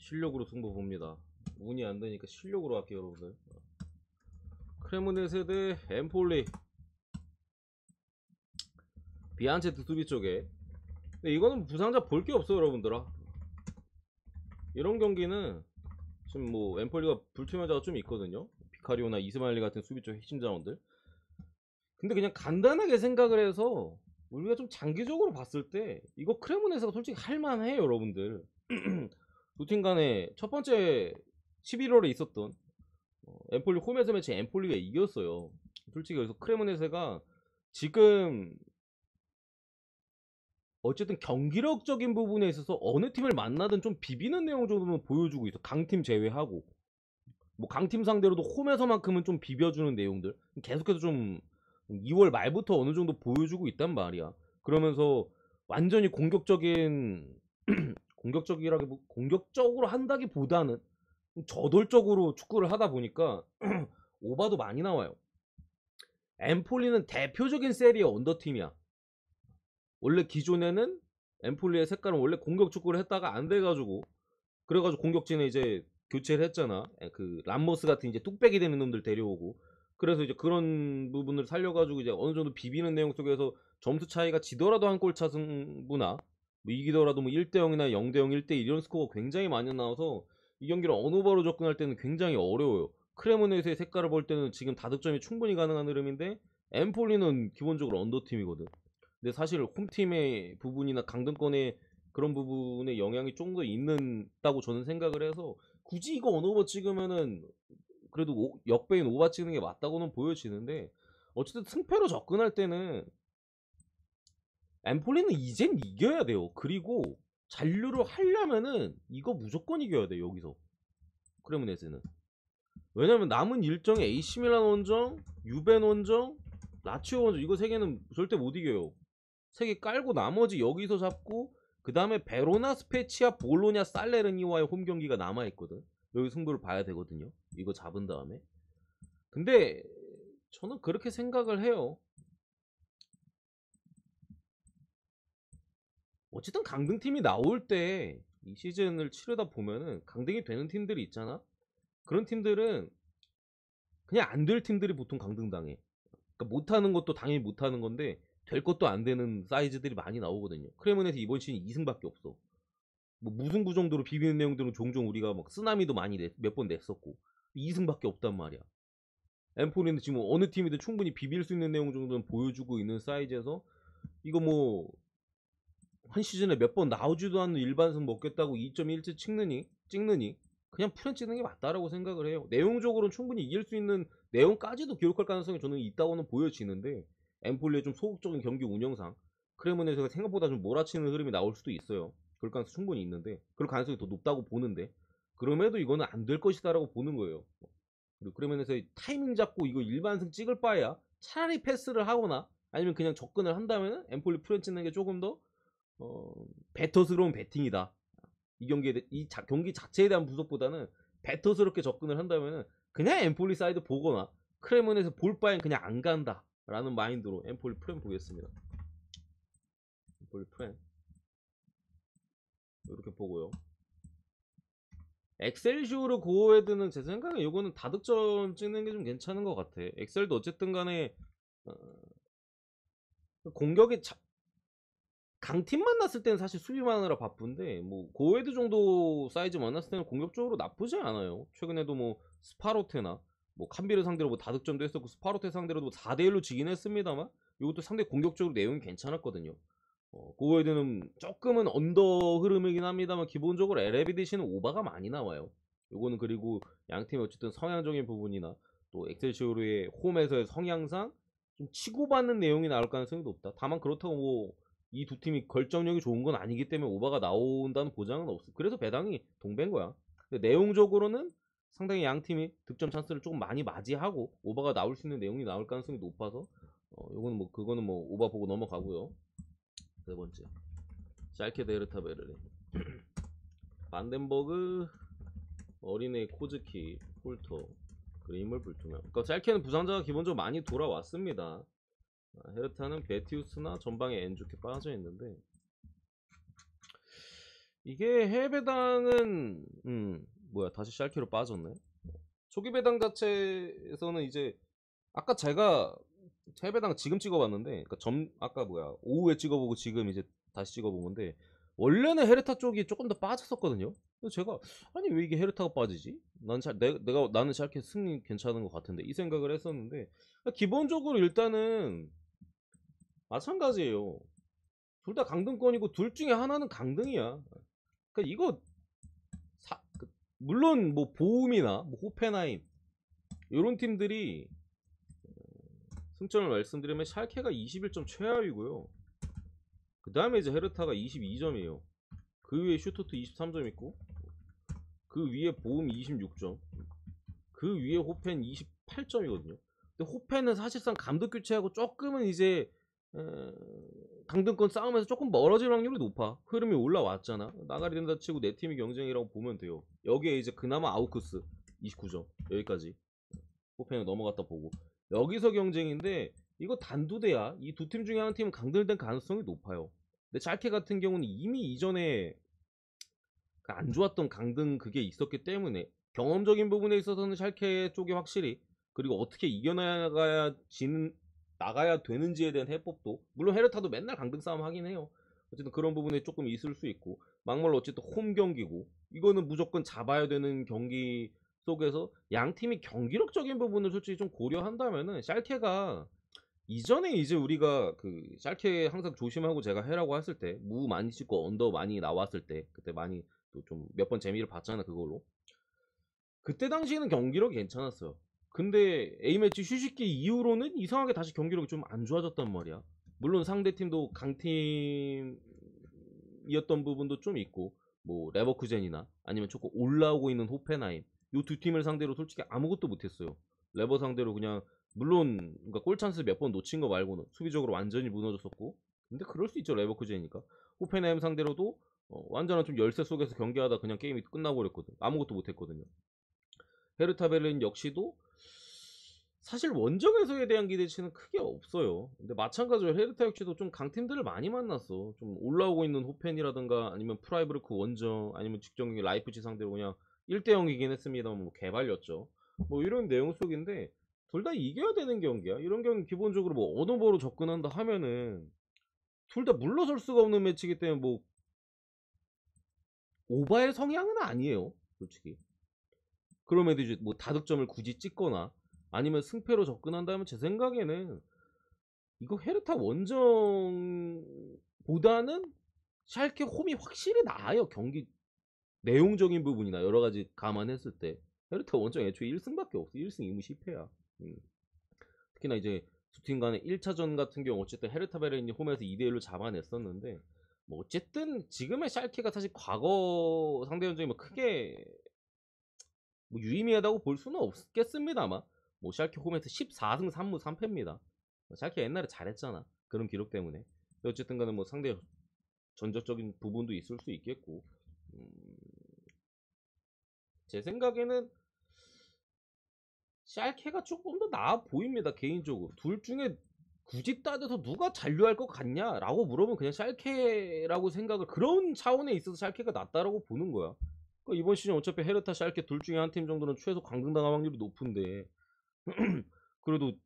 실력으로 승부 봅니다. 운이 안 되니까 실력으로 할게요, 여러분들. 크레모네세 대 엠폴리. 비안체트 수비 쪽에. 근데 이거는 부상자 볼 게 없어요, 여러분들아. 이런 경기는 지금 뭐 엠폴리가 불투명자가 좀 있거든요. 비카리오나 이스마일리 같은 수비 쪽 핵심 자원들. 근데 그냥 간단하게 생각을 해서 우리가 좀 장기적으로 봤을 때 이거 크레모네스가 솔직히 할만해요, 여러분들. 두 팀 간에 첫 번째 11월에 있었던 엠폴리 홈에서 매치 엠폴리가 이겼어요. 솔직히 그래서 크레모네세가 지금 어쨌든 경기력적인 부분에 있어서 어느 팀을 만나든 좀 비비는 내용 정도는 보여주고 있어. 강팀 제외하고 뭐 강팀 상대로도 홈에서만큼은 좀 비벼주는 내용들 계속해서 좀 2월 말부터 어느 정도 보여주고 있단 말이야. 그러면서 완전히 공격적인 공격적으로 한다기보다는 저돌적으로 축구를 하다 보니까 오바도 많이 나와요. 엠폴리는 대표적인 세리의 언더팀이야. 원래 기존에는 엠폴리의 색깔은 원래 공격 축구를 했다가 안 돼가지고 그래가지고 공격진에 이제 교체를 했잖아. 그 람모스 같은 이제 뚝배기 되는 놈들 데려오고 그래서 이제 그런 부분을 살려가지고 이제 어느 정도 비비는 내용 속에서 점수 차이가 지더라도 한 골 차 승부나 뭐 이기더라도 뭐 1대0이나 0대0, 1대1 이런 스코어가 굉장히 많이 나와서 이 경기를 언오버로 접근할 때는 굉장히 어려워요. 크레모네스의 색깔을 볼 때는 지금 다득점이 충분히 가능한 흐름인데 엠폴리는 기본적으로 언더팀이거든. 근데 사실 홈팀의 부분이나 강등권의 그런 부분에 영향이 좀 더 있는다고 저는 생각을 해서 굳이 이거 언오버 찍으면은 그래도 역배인 오바 찍는 게 맞다고는 보여지는데 어쨌든 승패로 접근할 때는 엠폴리는 이젠 이겨야 돼요. 그리고 잔류를 하려면은 이거 무조건 이겨야 돼 여기서 크레모네스는. 왜냐면 남은 일정에 AC밀란 원정, 유벤 원정, 라치오 원정 이거 세 개는 절대 못 이겨요. 세 개 깔고 나머지 여기서 잡고 그 다음에 베로나, 스페치아, 볼로냐, 살레르니와의 홈 경기가 남아있거든. 여기 승부를 봐야 되거든요. 이거 잡은 다음에. 근데 저는 그렇게 생각을 해요. 어쨌든 강등팀이 나올 때 이 시즌을 치르다 보면은 강등이 되는 팀들이 있잖아. 그런 팀들은 그냥 안 될 팀들이 보통 강등당해. 그러니까 못하는 것도 당연히 못하는 건데 될 것도 안 되는 사이즈들이 많이 나오거든요. 크레모네스 이번 시즌 2승밖에 없어. 뭐 무승부 정도로 비비는 내용들은 종종 우리가 막 쓰나미도 많이 몇 번 냈었고 2승밖에 없단 말이야. 엠포리는 지금 어느 팀이든 충분히 비빌 수 있는 내용 정도는 보여주고 있는 사이즈에서 이거 뭐 한 시즌에 몇 번 나오지도 않는 일반승 먹겠다고 2.1째 찍느니 그냥 풀엔 찍는 게 맞다라고 생각을 해요. 내용적으로는 충분히 이길 수 있는 내용까지도 기록할 가능성이 저는 있다고는 보여지는데 엠폴리의 좀 소극적인 경기 운영상 크레모네스가 생각보다 좀 몰아치는 흐름이 나올 수도 있어요. 그럴 가능성이 충분히 있는데 그럴 가능성이 더 높다고 보는데 그럼에도 이거는 안 될 것이다라고 보는 거예요. 그리고 크레모네스의 타이밍 잡고 이거 일반승 찍을 바에야 차라리 패스를 하거나 아니면 그냥 접근을 한다면 엠폴리 풀엔 찍는 게 조금 더 배터스러운 배팅이다. 이 경기 자체에 대한 분석보다는 배터스럽게 접근을 한다면 그냥 엠폴리 사이드 보거나 크레몬에서 볼 바엔 그냥 안 간다 라는 마인드로 엠폴리 프렘 보겠습니다. 엠폴리 프렘 이렇게 보고요. 엑셀시오르 고어헤드는 제 생각에 이거는 다득점 찍는 게 좀 괜찮은 것 같아. 엑셀도 어쨌든 간에 공격이 강팀 만났을 때는 사실 수비만 하느라 바쁜데 뭐 고헤드 정도 사이즈 만났을 때는 공격적으로 나쁘지 않아요. 최근에도 뭐 스파로테나 뭐 캄비르 상대로 뭐 다득점도 했었고 스파로테 상대로도 4대1로 지긴 했습니다만 이것도 상당히 공격적으로 내용이 괜찮았거든요. 고헤드는 조금은 언더 흐름이긴 합니다만 기본적으로 LABDC는 오바가 많이 나와요. 요거는 그리고 양팀이 어쨌든 성향적인 부분이나 또 엑셀시오르의 홈에서의 성향상 좀 치고받는 내용이 나올 가능성이 높다. 다만 그렇다고 뭐 이 두 팀이 결정력이 좋은 건 아니기 때문에 오바가 나온다는 보장은 없어. 그래서 배당이 동배인 거야. 근데 내용적으로는 상당히 양 팀이 득점 찬스를 조금 많이 맞이하고 오바가 나올 수 있는 내용이 나올 가능성이 높아서 요거는 뭐 그거는 뭐 오바 보고 넘어가고요. 세 번째 샬케 데르타 베를린 반덴버그 어린애 코즈키 폴터 그림을 불투명. 그러니까 샬케는 부상자가 기본적으로 많이 돌아왔습니다. 헤르타는 베티우스나 전방에 엔주케 빠져 있는데 이게 해외 배당은 뭐야 다시 샬케로 빠졌네. 초기 배당 자체에서는 이제 아까 제가 해외 배당 지금 찍어봤는데, 그러니까 아까 뭐야 오후에 찍어보고 지금 이제 다시 찍어본 건데, 원래는 헤르타 쪽이 조금 더 빠졌었거든요. 그래서 제가 아니 왜 이게 헤르타가 빠지지? 나는 샬케 승리 괜찮은 것 같은데 이 생각을 했었는데, 기본적으로 일단은 마찬가지예요. 둘 다 강등권이고 둘 중에 하나는 강등이야. 그러니까 이거 물론 뭐 보움이나 뭐 호펜하임 이런 팀들이 승점을 말씀드리면 샬케가 21점 최하위고요. 그 다음에 이제 헤르타가 22점이에요. 그 위에 슈투트 23점 있고, 그 위에 보움 26점, 그 위에 호펜 28점이거든요. 근데 호펜은 사실상 감독 교체하고 조금은 이제 강등권 싸움에서 조금 멀어질 확률이 높아. 흐름이 올라왔잖아. 나가리 된다 치고 내 팀이 경쟁이라고 보면 돼요. 여기에 이제 그나마 아우크스 29점 여기까지 호펜을 넘어갔다 보고, 여기서 경쟁인데 이거 단두대야. 이 두 팀 중에 한 팀은 강등될 가능성이 높아요. 근데 샬케 같은 경우는 이미 이전에 안 좋았던 강등 그게 있었기 때문에 경험적인 부분에 있어서는 샬케 쪽이 확실히, 그리고 어떻게 나가야 되는지에 대한 해법도, 물론 헤르타도 맨날 강등 싸움 하긴 해요. 어쨌든 그런 부분에 조금 있을 수 있고, 막말로 어쨌든 홈 경기고 이거는 무조건 잡아야 되는 경기 속에서 양 팀이 경기력적인 부분을 솔직히 좀 고려한다면은 샬케가, 이전에 이제 우리가 그 샬케 항상 조심하고 제가 해라고 했을 때 무 많이 찍고 언더 많이 나왔을 때 그때 많이 또 좀 몇 번 재미를 봤잖아 그걸로. 그때 당시에는 경기력이 괜찮았어요. 근데 A매치 휴식기 이후로는 이상하게 다시 경기력이 좀 안 좋아졌단 말이야. 물론 상대팀도 강팀이었던 부분도 좀 있고, 뭐 레버쿠젠이나 아니면 조금 올라오고 있는 호펜하임, 요 두 팀을 상대로 솔직히 아무것도 못했어요. 레버 상대로 그냥, 물론 그러니까 골 찬스 몇 번 놓친 거 말고는 수비적으로 완전히 무너졌었고, 근데 그럴 수 있죠 레버쿠젠이니까. 호펜하임 상대로도 완전한 좀 열세 속에서 경기하다 그냥 게임이 끝나버렸거든. 아무것도 못했거든요. 헤르타 베를린 역시도 사실 원정에서에 대한 기대치는 크게 없어요. 근데 마찬가지로 헤르타 역시도 좀 강팀들을 많이 만났어. 좀 올라오고 있는 호펜이라든가 아니면 프라이브르크 원정 아니면 직전 경기 라이프치 상대로 그냥 1대0이긴 했습니다만 뭐 개발렸죠. 뭐 이런 내용 속인데 둘 다 이겨야 되는 경기야. 이런 경기 기본적으로 뭐 어노버로 접근한다 하면은 둘 다 물러설 수가 없는 매치이기 때문에 뭐 오바의 성향은 아니에요. 솔직히. 그럼에도 이제 뭐 다득점을 굳이 찍거나 아니면 승패로 접근한다면 제 생각에는 이거 헤르타 원정보다는 샬케 홈이 확실히 나아요. 경기 내용적인 부분이나 여러 가지 감안했을 때 헤르타 원정 애초에 1승밖에 없어. 1승 2무 10패야. 특히나 이제 두 팀 간의 1차전 같은 경우 어쨌든 헤르타 베르린이 홈에서 2대1로 잡아냈었는데, 뭐 어쨌든 지금의 샬케가 사실 과거 상대 전적이 뭐 크게 뭐 유의미하다고 볼 수는 없겠습니다만, 뭐 샬케 홈에서 14승 3무 3패입니다. 샬케 옛날에 잘했잖아. 그런 기록 때문에. 어쨌든 간에 뭐 상대 전적적인 부분도 있을 수 있겠고, 음, 제 생각에는 샬케가 조금 더 나아 보입니다. 개인적으로. 둘 중에 굳이 따져서 누가 잔류할 것 같냐라고 물어보면 그냥 샬케라고 생각을, 그런 차원에 있어서 샬케가 낫다라고 보는 거야. 그러니까 이번 시즌 어차피 헤르타 샬케 둘 중에 한 팀 정도는 최소 강등당할 확률이 높은데 그래도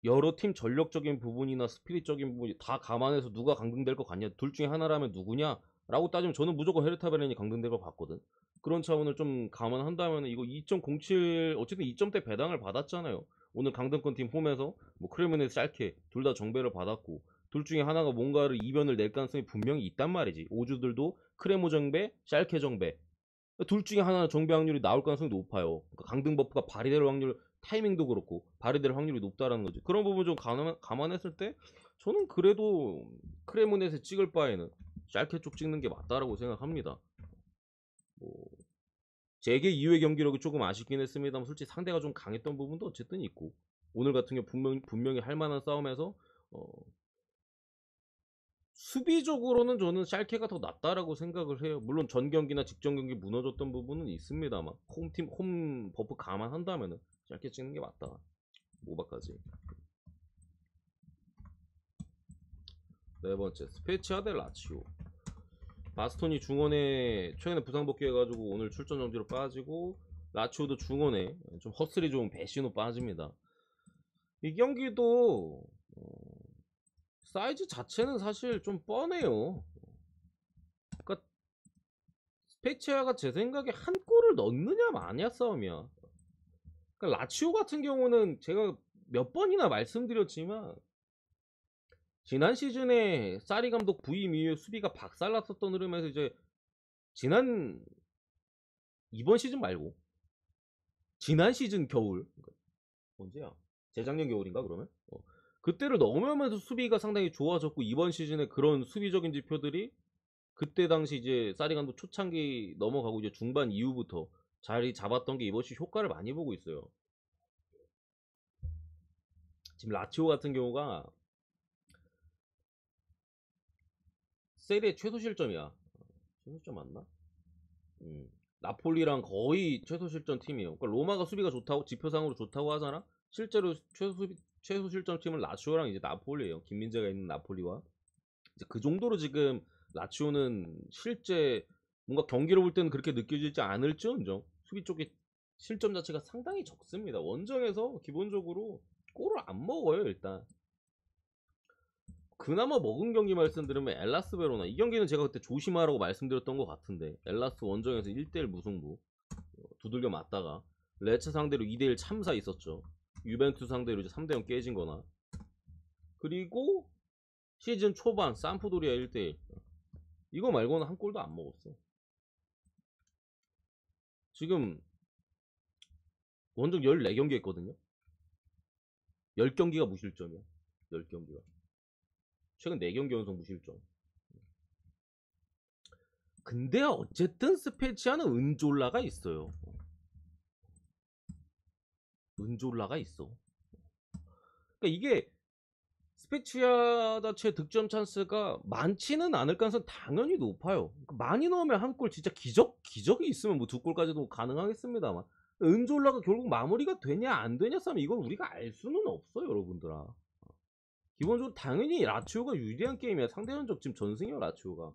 여러 팀 전력적인 부분이나 스피릿적인 부분이 다 감안해서 누가 강등될 것 같냐, 둘 중에 하나라면 누구냐 라고 따지면 저는 무조건 헤르타 베렌이 강등될 것 같거든. 그런 차원을 좀 감안한다면 이거 2.07 어쨌든 2점대 배당을 받았잖아요. 오늘 강등권 팀 홈에서 뭐 크레모네스 샬케 둘 다 정배를 받았고, 둘 중에 하나가 뭔가를 이변을 낼 가능성이 분명히 있단 말이지. 오주들도 크레모 정배 샬케 정배, 둘 중에 하나는 정배 확률이 나올 가능성이 높아요. 그러니까 강등 버프가 발휘될 확률, 타이밍도 그렇고 발휘될 확률이 높다라는 거지. 그런 부분 좀 감안했을 때 저는 그래도 크레모넷에 찍을 바에는 샬케 쪽 찍는 게 맞다라고 생각합니다. 뭐 재계 이후의 경기력이 조금 아쉽긴 했습니다만 솔직히 상대가 좀 강했던 부분도 어쨌든 있고, 오늘 같은 경우 분명히 할 만한 싸움에서 수비적으로는 저는 샬케가 더 낫다라고 생각을 해요. 물론 전 경기나 직전 경기 무너졌던 부분은 있습니다만 홈 버프 감안한다면은 샬케 찍는 게 맞다. 모바까지. 네 번째 스페치아 델 라치오. 바스토니 중원에 최근에 부상 복귀해가지고 오늘 출전 정지로 빠지고, 라치오도 중원에 좀 허슬이 좋은 베시노 빠집니다. 이 경기도 사이즈 자체는 사실 좀 뻔해요. 그러니까 스페치아가 제 생각에 한 골을 넣느냐 마냐 싸움이야. 그러니까 라치오 같은 경우는 제가 몇 번이나 말씀드렸지만, 지난 시즌에 사리 감독 부임 이후에 수비가 박살났었던 흐름에서 이제 이번 시즌 말고 지난 시즌 겨울, 언제야? 재작년 겨울인가 그러면? 그때를 넘으면서 수비가 상당히 좋아졌고, 이번 시즌에 그런 수비적인 지표들이 그때 당시 이제 사리 감독 초창기 넘어가고 이제 중반 이후부터 자리 잡았던 게 이번 시즌 효과를 많이 보고 있어요. 지금 라치오 같은 경우가 세리에 최소 실점이야. 최소 실점 맞나? 나폴리랑 거의 최소 실점 팀이에요. 그러니까 로마가 수비가 좋다고 지표상으로 좋다고 하잖아. 실제로 최소 실점 팀은 라치오랑 이제 나폴리예요. 김민재가 있는 나폴리와 이제 그 정도로 지금 라치오는 실제 뭔가 경기를 볼 때는 그렇게 느껴지지 않을지언정 수비 쪽에 실점 자체가 상당히 적습니다. 원정에서 기본적으로 골을 안 먹어요. 일단 그나마 먹은 경기 말씀드리면 엘라스 베로나, 이 경기는 제가 그때 조심하라고 말씀드렸던 것 같은데, 엘라스 원정에서 1대1 무승부 두들겨 맞다가 레체 상대로 2대1 참사 있었죠. 유벤투스 상대로 이제 3대0 깨진 거나, 그리고 시즌 초반 산프도리아 1대1 이거 말고는 한 골도 안 먹었어. 지금 원정 14경기 했거든요. 10경기가 무실점이야. 10경기가. 최근 4경기 연속 무실점. 근데 어쨌든 스페치아는 은졸라가 있어요. 은졸라가 있어. 그러니까 이게 스페치아 자체 득점 찬스가 많지는 않을 가능성 당연히 높아요. 그러니까 많이 넣으면 한 골 진짜 기적이 있으면 뭐 2골까지도 가능하겠습니다만, 은졸라가 결국 마무리가 되냐 안 되냐 싸면 이걸 우리가 알 수는 없어요, 여러분들아. 기본적으로 당연히 라치오가 유리한 게임이야. 상대전적 지금 전승이야 라치오가.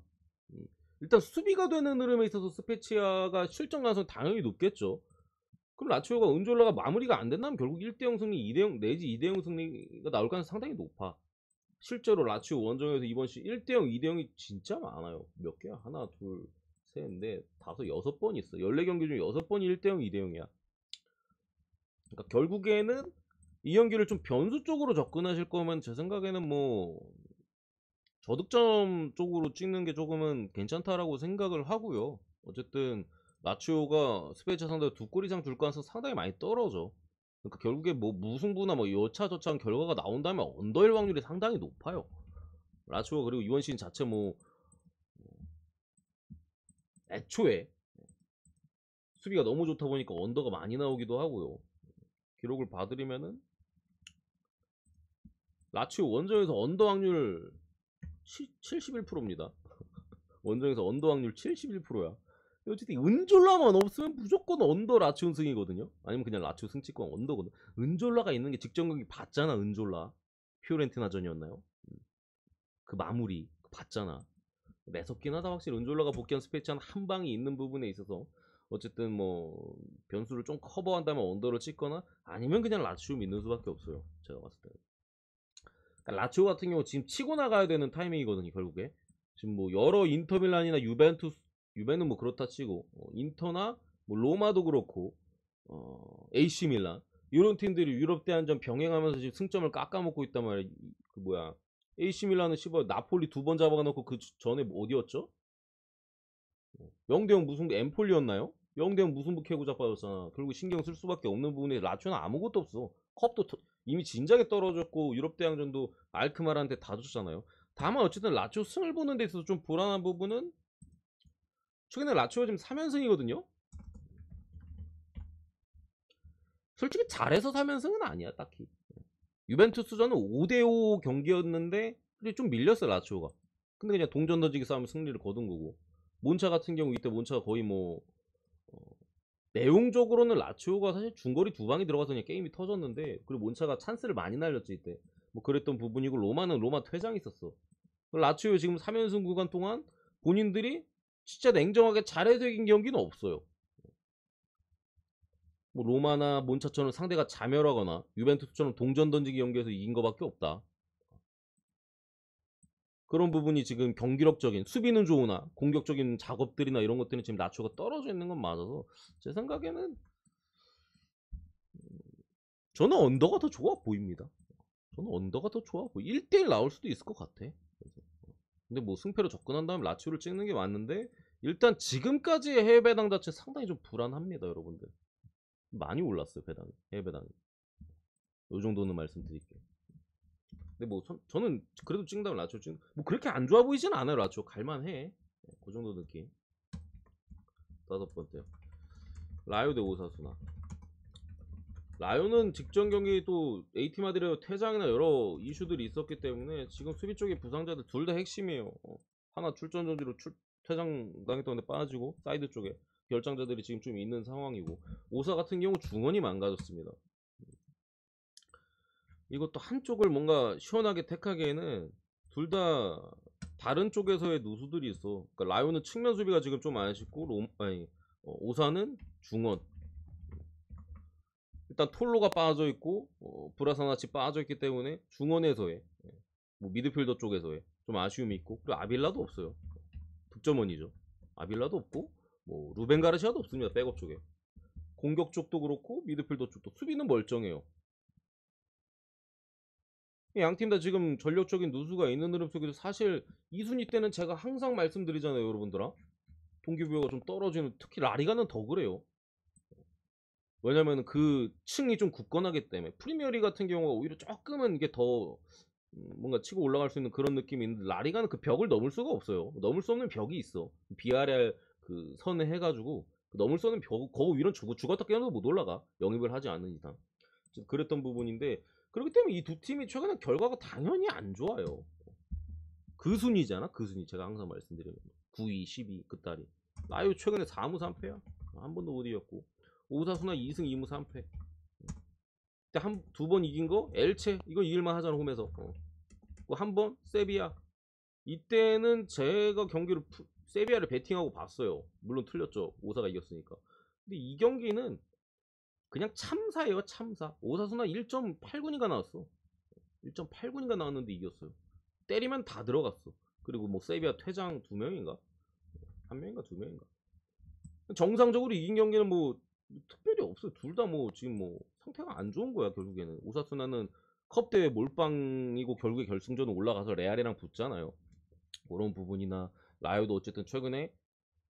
일단 수비가 되는 흐름에 있어서 스페치아가 실점 가능성이 당연히 높겠죠. 그럼 라치오가 은졸라가 마무리가 안 된다면 결국 1대0 승리, 2대0 내지 2대0 승리가 나올 가능성이 상당히 높아. 실제로 라치오 원정에서 이번 시 1대0, 2대0이 진짜 많아요. 몇 개야? 하나, 둘, 셋, 넷, 다섯, 6번 있어. 14경기 중에 6번이 1대0, 2대0이야. 그러니까 결국에는 이 경기를 좀 변수 쪽으로 접근하실 거면 제 생각에는 뭐 저득점 쪽으로 찍는 게 조금은 괜찮다라고 생각을 하고요. 어쨌든 라치오가 스페이차 상대로 2골 이상 줄 가능성 상당히 많이 떨어져. 그러니까 결국에 뭐 무승부나 뭐 여차저차한 결과가 나온다면 언더일 확률이 상당히 높아요. 라치오가 그리고 이번 시즌 자체 뭐 애초에 수비가 너무 좋다 보니까 언더가 많이 나오기도 하고요. 기록을 봐드리면은 라치오 원정에서 언더 확률 71%입니다. 원정에서 언더 확률 71%야. 어쨌든 은졸라만 없으면 무조건 언더 라치오 승이거든요. 아니면 그냥 라치오 승치권 언더거든. 은졸라가 있는 게 직전 경기 봤잖아. 은졸라 피오렌티나전이었나요? 그 마무리 봤잖아. 매섭긴 하다. 확실히 은졸라가 복귀한 스페치아는 한 방이 있는 부분에 있어서 어쨌든 뭐 변수를 좀 커버한다면 언더를 찍거나 아니면 그냥 라치오 믿는 수밖에 없어요. 제가 봤을 때. 그러니까 라치오 같은 경우 지금 치고 나가야 되는 타이밍이거든요. 결국에 지금 뭐 여러 인터밀란이나 유벤은 뭐 그렇다 치고 인터나 뭐 로마도 그렇고 AC 밀란 이런 팀들이 유럽 대항전 병행하면서 지금 승점을 깎아먹고 있단 말이야. 그 뭐야, AC 밀란은 나폴리 2번 잡아놓고 그 전에 뭐 어디였죠? 0대0 무승부 엠폴리였나요? 0대0 무승부 캐고 자빠졌잖아. 결국 신경 쓸 수밖에 없는 부분에 라치오는 아무것도 없어. 컵도 이미 진작에 떨어졌고 유럽 대항전도 알크마르한테 다 줬잖아요. 다만 어쨌든 라치오 승을 보는 데 있어서 좀 불안한 부분은 최근에 라치오가 지금 3연승이거든요. 솔직히 잘해서 3연승은 아니야 딱히. 유벤투스전은 5대5 경기였는데 좀 밀렸어 라치오가. 근데 그냥 동전 던지기 싸움에 승리를 거둔 거고, 몬차 같은 경우 이때 몬차가 거의 뭐 내용적으로는 라치오가 사실 중거리 2방이 들어가서 그냥 게임이 터졌는데, 그리고 몬차가 찬스를 많이 날렸지 이때. 뭐 그랬던 부분이고, 로마는 로마 퇴장이 있었어. 라치오 지금 3연승 구간 동안 본인들이 진짜 냉정하게 잘해서 이긴 경기는 없어요. 뭐 로마나 몬차처럼 상대가 자멸하거나 유벤투스처럼 동전 던지기 경기에서 이긴 거밖에 없다. 그런 부분이 지금 경기력적인 수비는 좋으나 공격적인 작업들이나 이런 것들은 지금 나초가 떨어져 있는 건 맞아서 제 생각에는 저는 언더가 더 좋아 보입니다. 저는 언더가 더 좋아 보이. 1대1 나올 수도 있을 것 같아. 근데 뭐 승패로 접근한 다음 라치오를 찍는 게 맞는데 일단 지금까지의 해외 배당 자체 상당히 좀 불안합니다, 여러분들. 많이 올랐어요, 배당이. 해외 배당이. 요 정도는 말씀드릴게요. 근데 뭐 저는 그래도 찍는다면 라치오 찍는 뭐 그렇게 안 좋아 보이진 않아요. 라치오 갈만해. 그 정도 느낌. 다섯 번째요. 라요 대 오사수나. 라요는 직전 경기 또 AT 마드리드 퇴장이나 여러 이슈들이 있었기 때문에 지금 수비 쪽에 부상자들 둘 다 핵심이에요. 하나 출전 정지로 퇴장 당했던데 빠지고 사이드 쪽에 결장자들이 지금 좀 있는 상황이고 오사 같은 경우 중원이 망가졌습니다. 이것도 한쪽을 뭔가 시원하게 택하기에는 둘 다 다른 쪽에서의 누수들이 있어. 그러니까 라요는 측면 수비가 지금 좀 아쉽고 오사는 중원. 일단 톨로가 빠져 있고 브라사나치 빠져 있기 때문에 중원에서의 뭐 미드필더 쪽에서의 좀 아쉬움이 있고 그리고 아빌라도 없어요. 득점원이죠. 아빌라도 없고 뭐 루벤 가르시아도 없습니다. 백업 쪽에. 공격 쪽도 그렇고 미드필더 쪽도 수비는 멀쩡해요. 양 팀 다 지금 전력적인 누수가 있는 흐름 속에서 사실 2순위 때는 제가 항상 말씀드리잖아요, 여러분들아. 동기부여가 좀 떨어지는 특히 라리가는 더 그래요. 왜냐면 그 층이 좀 굳건하기 때문에 프리미어리 같은 경우가 오히려 조금은 이게 더 뭔가 치고 올라갈 수 있는 그런 느낌이 있는데 라리가는 그 벽을 넘을 수가 없어요. 넘을 수 없는 벽이 있어. 비아레알 그 선을 해가지고 넘을 수 없는 벽 거기 위로 죽었다 깨어나도 못 올라가. 영입을 하지 않는 이상. 그랬던 부분인데 그렇기 때문에 이 두 팀이 최근에 결과가 당연히 안 좋아요. 그 순위잖아. 그 순위 제가 항상 말씀드리는 9위, 12 그딸이. 라요 최근에 4무 3패야. 한 번도 못 이겼고 오사수나 2승 2무 3패. 두 번 이긴 거 엘체 이거 이길만 하잖아 홈에서. 한 번 세비야. 이때는 제가 경기를 세비야를 베팅하고 봤어요. 물론 틀렸죠. 오사가 이겼으니까. 근데 이 경기는 그냥 참사예요. 참사. 오사수나 1.8군이가 나왔어. 1.8군이가 나왔는데 이겼어요. 때리면 다 들어갔어. 그리고 뭐 세비야 퇴장 2명인가? 1명인가 2명인가? 정상적으로 이긴 경기는 뭐 특별히 없어요. 둘 다 뭐 지금 뭐 상태가 안 좋은 거야 결국에는. 오사수나는 컵 대회 몰빵이고 결국에 결승전에 올라가서 레알이랑 붙잖아요. 그런 부분이나 라요도 어쨌든 최근에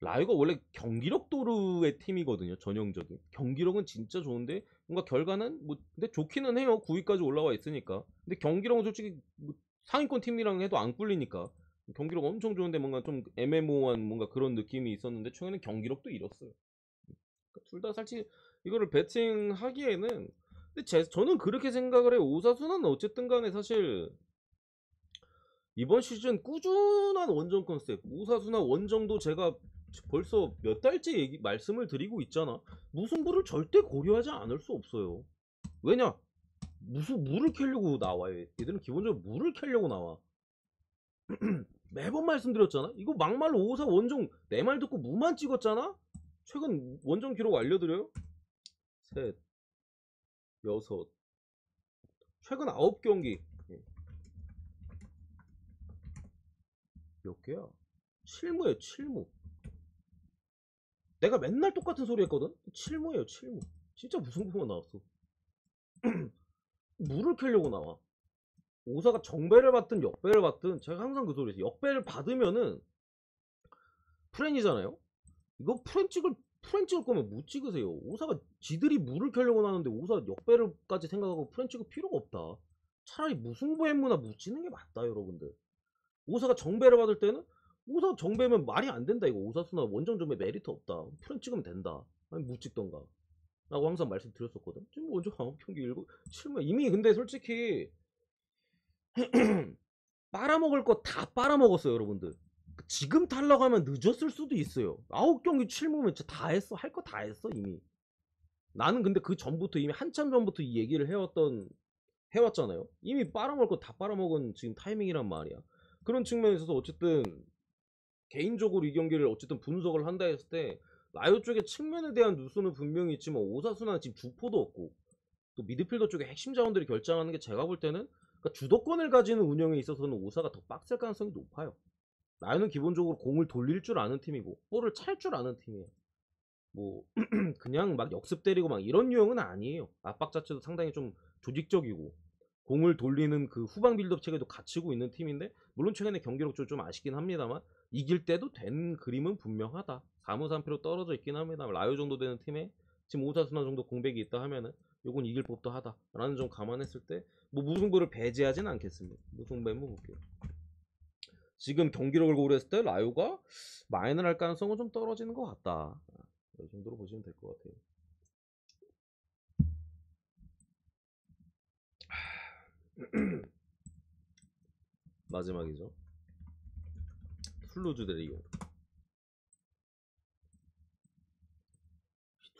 라요가 원래 경기력 도루의 팀이거든요. 전형적인 경기력은 진짜 좋은데 뭔가 결과는 뭐 근데 좋기는 해요. 9위까지 올라와 있으니까. 근데 경기력은 솔직히 뭐 상위권 팀이랑 해도 안 꿀리니까 경기력 엄청 좋은데 뭔가 좀 애매모호한 뭔가 그런 느낌이 있었는데 최근에 경기력도 잃었어요. 그러니까 둘 다 사실 이거를 배팅하기에는 근데 저는 그렇게 생각을 해요. 오사수는 어쨌든 간에 사실 이번 시즌 꾸준한 원정 컨셉 오사수나 원정도 제가 벌써 몇 달째 말씀을 드리고 있잖아. 무승부를 절대 고려하지 않을 수 없어요. 왜냐? 무슨 물을 캐려고 나와요. 얘들은 기본적으로 물을 캐려고 나와. 매번 말씀드렸잖아. 이거 막말로 오사 원정 내 말 듣고 무만 찍었잖아. 최근 원정 기록 알려드려요. 셋, 여섯, 최근 9경기 몇 개야? 7무예요. 7무. 내가 맨날 똑같은 소리 했거든. 7무예요. 7무. 진짜 무승부만 나왔어. 물을 캐려고 나와. 오사가 정배를 받든 역배를 받든 제가 항상 그 소리 했어요. 역배를 받으면은 프렌이잖아요. 이거 프렌 찍을 거면 무 찍으세요. 오사가 지들이 물을 캐려고 나는데 오사 역배를까지 생각하고 프렌 찍을 필요가 없다. 차라리 무승부 햄무나 무 찍는 게 맞다 여러분들. 오사가 정배를 받을 때는 오사 정배면 말이 안 된다 이거. 오사수나 원정 정배 메리트 없다. 프렌 찍으면 된다. 아니 무 찍던가 라고 항상 말씀드렸었거든. 지금 원정 9경기 7무 이미 근데 솔직히 빨아먹을 거 다 빨아먹었어요 여러분들. 지금 탈락하면 늦었을 수도 있어요. 9경기 7무면 진짜 다 했어. 할 거 다 했어 이미. 나는 근데 그 전부터 이미 한참 전부터 이 얘기를 해왔잖아요. 이미 빨아먹을 거 다 빨아먹은 지금 타이밍이란 말이야. 그런 측면에 있어서 어쨌든 개인적으로 이 경기를 어쨌든 분석을 한다 했을 때 라이오 쪽의 측면에 대한 누수는 분명히 있지만 오사수나는 지금 주포도 없고 또 미드필더 쪽에 핵심 자원들이 결정하는 게 제가 볼 때는 그러니까 주도권을 가지는 운영에 있어서는 오사가 더 빡셀 가능성이 높아요. 라이오는 기본적으로 공을 돌릴 줄 아는 팀이고 볼을 찰 줄 아는 팀이에요. 뭐 그냥 막 역습 때리고 막 이런 유형은 아니에요. 압박 자체도 상당히 좀 조직적이고 공을 돌리는 그 후방 빌드업 체계도 갖추고 있는 팀인데 물론 최근에 경기력도 좀 아쉽긴 합니다만 이길 때도 된 그림은 분명하다. 4무 3패로 떨어져 있긴 합니다. 라이오 정도 되는 팀에 지금 오사수나 정도 공백이 있다 하면은 요건 이길 법도 하다 라는 점 감안했을 때 뭐 무승부를 배제하진 않겠습니다. 무승부 한번 볼게요. 지금 경기력을 고려했을 때 라이오가 마인을 할 가능성은 좀 떨어지는 것 같다. 이 정도로 보시면 될 것 같아요. 마지막이죠. 툴루즈 대 리옹.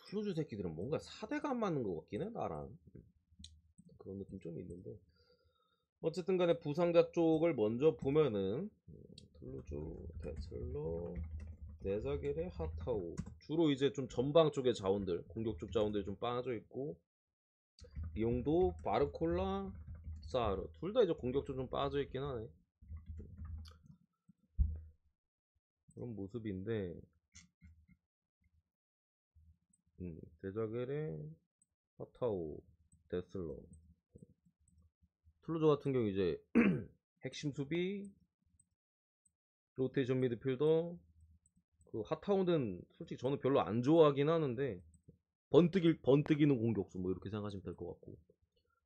툴루즈 새끼들은 뭔가 사대가 안 맞는 것 같긴 해 나랑. 그런 느낌 좀 있는데 어쨌든 간에 부상자 쪽을 먼저 보면은 툴루즈, 데슬러, 네자겔의 하타오 주로 이제 좀 전방 쪽의 자원들 공격 쪽 자원들이 좀 빠져있고 리옹도 바르콜라, 사르 둘 다 이제 공격 쪽 좀 빠져있긴 하네. 그런 모습인데 데자겔의 하타오, 데슬러 툴루즈 같은 경우 이제 핵심 수비 로테이션 미드필더 그 하타오는 솔직히 저는 별로 안 좋아하긴 하는데 번뜩이는 공격수 뭐 이렇게 생각하시면 될 것 같고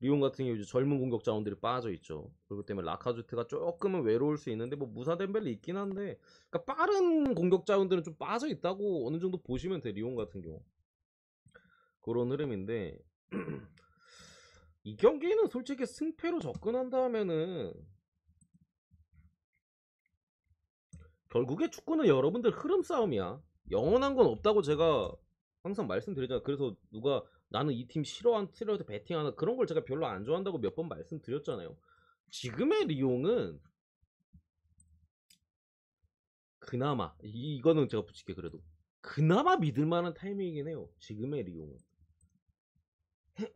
리옹 같은 경우 이제 젊은 공격 자원들이 빠져 있죠. 그렇기 때문에 라카주트가 조금은 외로울 수 있는데 뭐 무사 덴벨리 있긴 한데 그러니까 빠른 공격 자원들은 좀 빠져 있다고 어느 정도 보시면 돼. 리옹 같은 경우 그런 흐름인데 이 경기는 솔직히 승패로 접근한다면은 결국에 축구는 여러분들 흐름 싸움이야. 영원한 건 없다고 제가 항상 말씀드리잖아요. 그래서 누가 나는 이 팀 싫어해서 배팅하는 그런 걸 제가 별로 안 좋아한다고 몇 번 말씀드렸잖아요. 지금의 리옹은 그나마 이거는 제가 붙일게 그래도 그나마 믿을만한 타이밍이긴 해요. 지금의 리옹은.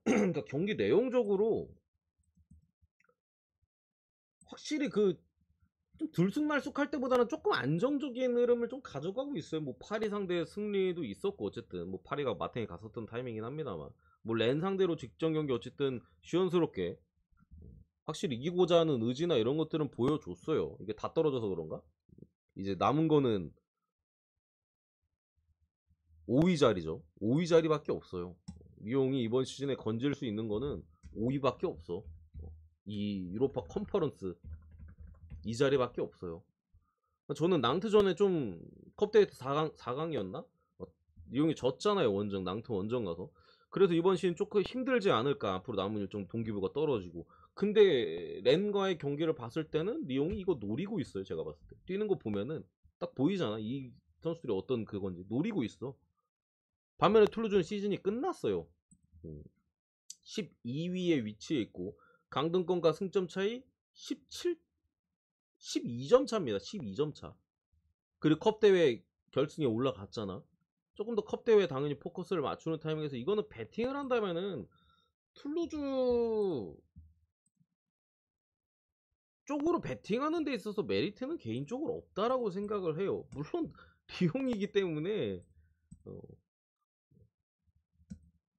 그러니까 경기 내용적으로 확실히 그 좀 들쑥날쑥할 때보다는 조금 안정적인 흐름을 좀 가져가고 있어요. 뭐 파리 상대 승리도 있었고 어쨌든 뭐 파리가 마탱에 갔었던 타이밍이긴 합니다만 뭐 렌 상대로 직전 경기 어쨌든 시원스럽게 확실히 이기고자 하는 의지나 이런 것들은 보여줬어요. 이게 다 떨어져서 그런가? 이제 남은 거는 5위 자리죠. 5위 자리밖에 없어요. 리옹이 이번 시즌에 건질 수 있는 거는 5위밖에 없어. 이 유로파 컨퍼런스 이 자리밖에 없어요. 저는 낭트전에 좀 컵데이트 4강이었나? 리옹이 졌잖아요. 원정 낭트 원정 가서. 그래서 이번 시즌 조금 힘들지 않을까. 앞으로 남은 일정 동기부가 떨어지고. 근데 렌과의 경기를 봤을 때는 리옹이 이거 노리고 있어요. 제가 봤을 때. 뛰는 거 보면은 딱 보이잖아. 이 선수들이 어떤 그건지 노리고 있어. 반면에 툴루즈는 시즌이 끝났어요. 12위에 위치해 있고 강등권과 승점 차이 12점 차입니다. 12점 차. 그리고 컵대회 결승에 올라갔잖아. 조금 더 컵대회에 당연히 포커스를 맞추는 타이밍에서 이거는 배팅을 한다면은 툴루즈 쪽으로 배팅하는 데 있어서 메리트는 개인적으로 없다라고 생각을 해요. 물론 리옹이기 때문에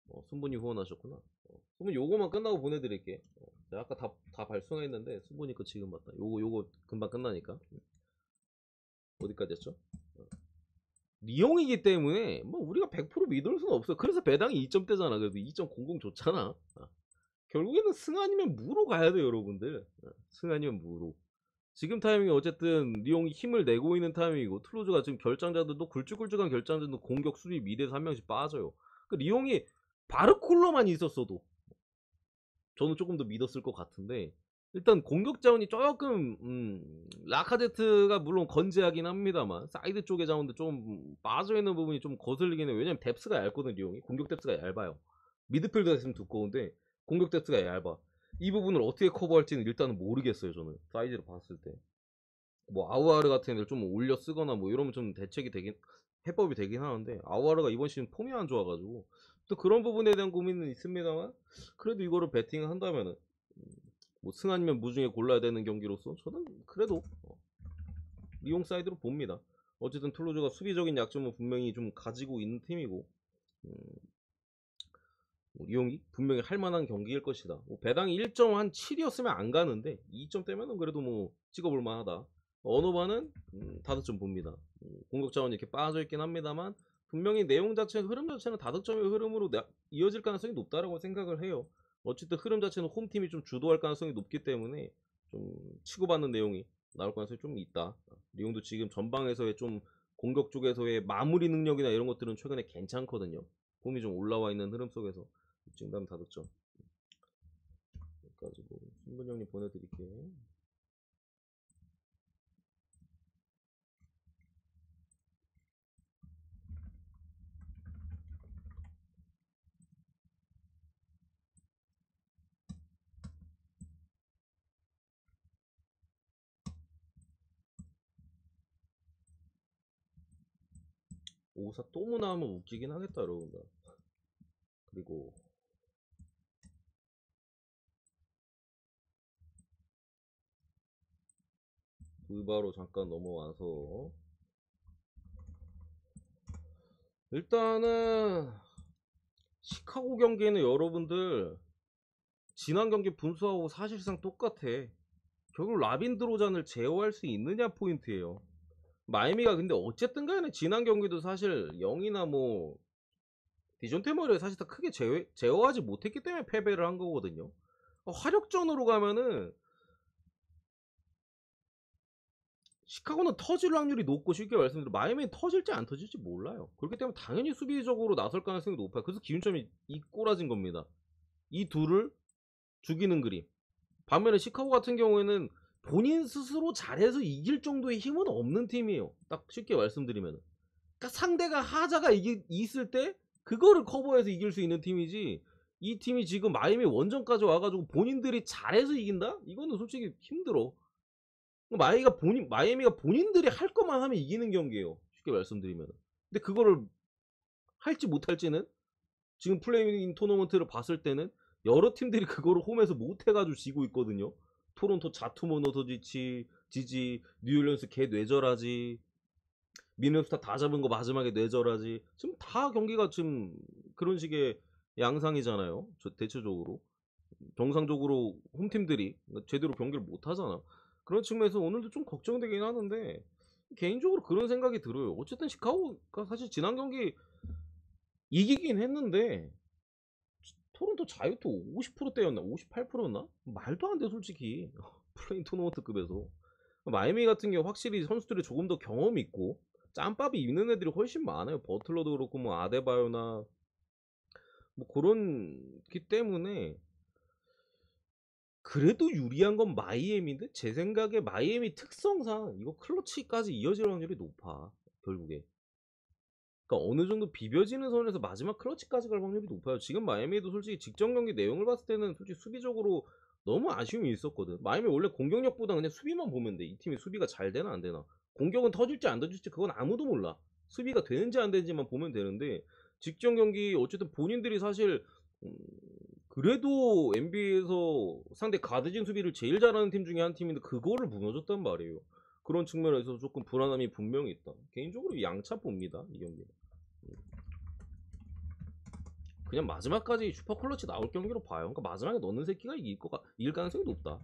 어, 순분이 후원하셨구나. 순분 요거만 끝나고 보내드릴게. 내가 아까 다 발송했는데 순분이 거 지금 봤다. 요거 금방 끝나니까. 어디까지 했죠? 리옹이기 때문에 뭐 우리가 100% 믿을 수는 없어. 그래서 배당이 2점대잖아. 그래도 2.00 좋잖아. 결국에는 승 아니면 무로 가야 돼요, 여러분들. 승 아니면 무로. 지금 타이밍에 어쨌든 리옹이 힘을 내고 있는 타이밍이고 툴루즈가 지금 결장자들도 굵직굵직한 결장자들도 공격 수비 미드에서 한 명씩 빠져요. 그 리옹이 바르콜로만 있었어도 저는 조금 더 믿었을 것 같은데 일단 공격 자원이 조금 라카제트가 물론 건재하긴 합니다만 사이드 쪽의 자원도 좀 빠져있는 부분이 좀 거슬리긴 해요. 왜냐면 뎁스가 얇거든. 리옹이 공격 뎁스가 얇아요. 미드필드가 있으면 두꺼운데 공격 뎁스가 얇아. 이 부분을 어떻게 커버할지는 일단은 모르겠어요. 저는 사이즈를 봤을 때 뭐 아우아르 같은 애들 좀 올려 쓰거나 뭐 이러면 좀 대책이 되긴 해법이 되긴 하는데 아우아르가 이번 시즌 폼이 안 좋아가지고 또 그런 부분에 대한 고민은 있습니다만 그래도 이거를 배팅을 한다면은 뭐 승 아니면 무 중에 골라야 되는 경기로서 저는 그래도 리옹 사이드로 봅니다. 어쨌든 툴루즈가 수비적인 약점은 분명히 좀 가지고 있는 팀이고 음, 뭐 리옹이 분명히 할 만한 경기일 것이다. 뭐 배당이 1.7이었으면 안 가는데 2점 때면은 그래도 뭐 찍어볼 만하다. 언어바는 5점 봅니다. 공격 자원이 이렇게 빠져 있긴 합니다만 분명히 내용 자체 흐름 자체는 다득점의 흐름으로 이어질 가능성이 높다라고 생각을 해요. 어쨌든 흐름 자체는 홈팀이 좀 주도할 가능성이 높기 때문에 좀 치고받는 내용이 나올 가능성이 좀 있다. 리옹도 지금 전방에서의 좀 공격 쪽에서의 마무리 능력이나 이런 것들은 최근에 괜찮거든요. 폼이 좀 올라와 있는 흐름 속에서 지금 다득점 가지고 신분 형님 보내드릴게. 오사 또무 나오면 웃기긴 하겠다 여러분들. 그리고 불바로 잠깐 넘어와서 일단은 시카고 경기는 여러분들 지난 경기 분수하고 사실상 똑같아. 결국 라빈 드로잔을 제어할 수 있느냐 포인트예요. 마이미가 근데 어쨌든 간에 지난 경기도 사실 0이나 뭐 디존테 머리를 사실 다 크게 제어하지 못했기 때문에 패배를 한 거거든요. 화력전으로 가면은 시카고는 터질 확률이 높고 쉽게 말씀드리면 마이애미는 터질지 안 터질지 몰라요. 그렇기 때문에 당연히 수비적으로 나설 가능성이 높아요. 그래서 기준점이 이 꼬라진 겁니다. 이 둘을 죽이는 그림. 반면에 시카고 같은 경우에는 본인 스스로 잘해서 이길 정도의 힘은 없는 팀이에요. 딱 쉽게 말씀드리면. 그러니까 상대가 하자가 있을 때 그거를 커버해서 이길 수 있는 팀이지. 이 팀이 지금 마이애미 원정까지 와가지고 본인들이 잘해서 이긴다? 이거는 솔직히 힘들어. 마이애미가 본인들이 할 것만 하면 이기는 경기예요. 쉽게 말씀드리면. 근데 그거를 할지 못할지는 지금 플레이인 토너먼트를 봤을 때는 여러 팀들이 그거를 홈에서 못해가지고 지고 있거든요. 토론토 자투모노도지치, 지지, 뉴올리언스 개 뇌절하지, 미네소타 다 잡은 거 마지막에 뇌절하지. 지금 다 경기가 지금 그런 식의 양상이잖아요. 대체적으로. 정상적으로 홈팀들이 제대로 경기를 못 하잖아. 그런 측면에서 오늘도 좀 걱정되긴 하는데 개인적으로 그런 생각이 들어요. 어쨌든 시카고가 사실 지난 경기 이기긴 했는데 토론토 자유투 50%대였나 58%였나 말도 안 돼 솔직히. 플레인 토너먼트급에서 마이애미 같은 경우 확실히 선수들이 조금 더 경험 있고 짬밥이 있는 애들이 훨씬 많아요. 버틀러도 그렇고 뭐 아데바요나 뭐 그런기 때문에 그래도 유리한 건 마이애미인데 제 생각에 마이애미 특성상 이거 클러치까지 이어질 확률이 높아 결국에. 그러니까 어느 정도 비벼지는 선에서 마지막 클러치까지 갈 확률이 높아요. 지금 마이애미도 솔직히 직전 경기 내용을 봤을 때는 솔직히 수비적으로 너무 아쉬움이 있었거든. 마이애미 원래 공격력보다 그냥 수비만 보면 돼. 이 팀이 수비가 잘 되나 안 되나. 공격은 터질지 안 터질지 그건 아무도 몰라. 수비가 되는지 안 되는지만 보면 되는데 직전 경기 어쨌든 본인들이 사실 그래도 NBA에서 상대 가드진 수비를 제일 잘하는 팀 중에 한 팀인데 그거를 무너졌단 말이에요. 그런 측면에서 조금 불안함이 분명히 있다. 개인적으로 양차 봅니다 이 경기는. 그냥 마지막까지 슈퍼클러치 나올 경기로 봐요. 그러니까 마지막에 넣는 새끼가 이길 가능성이 높다.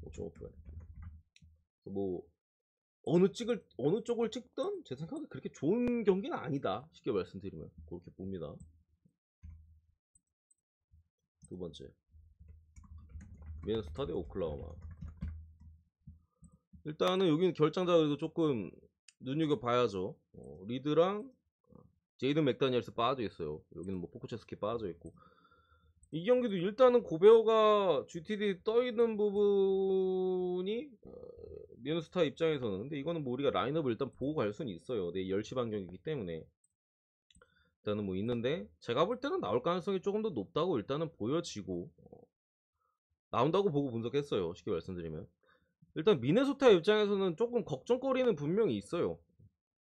5.5%. 뭐 어느 쪽을 찍던 제 생각에 그렇게 좋은 경기는 아니다. 쉽게 말씀드리면 그렇게 봅니다. 두 번째 미네소타 대 오클라호마. 일단은 여기는 결장자들도 조금 눈여겨봐야죠. 리드랑 제이든 맥다니엘스 빠져있어요. 여기는 뭐 포크체스키 빠져있고 이 경기도 일단은 고베어가 GTD 떠있는 부분이 미네소타 입장에서는 근데 이거는 뭐 우리가 라인업을 일단 보고 갈 수는 있어요. 내일 10시 반 경기이기 때문에 일단은 뭐 있는데 제가 볼 때는 나올 가능성이 조금 더 높다고 일단은 보여지고 나온다고 보고 분석했어요. 쉽게 말씀드리면 일단 미네소타 입장에서는 조금 걱정거리는 분명히 있어요.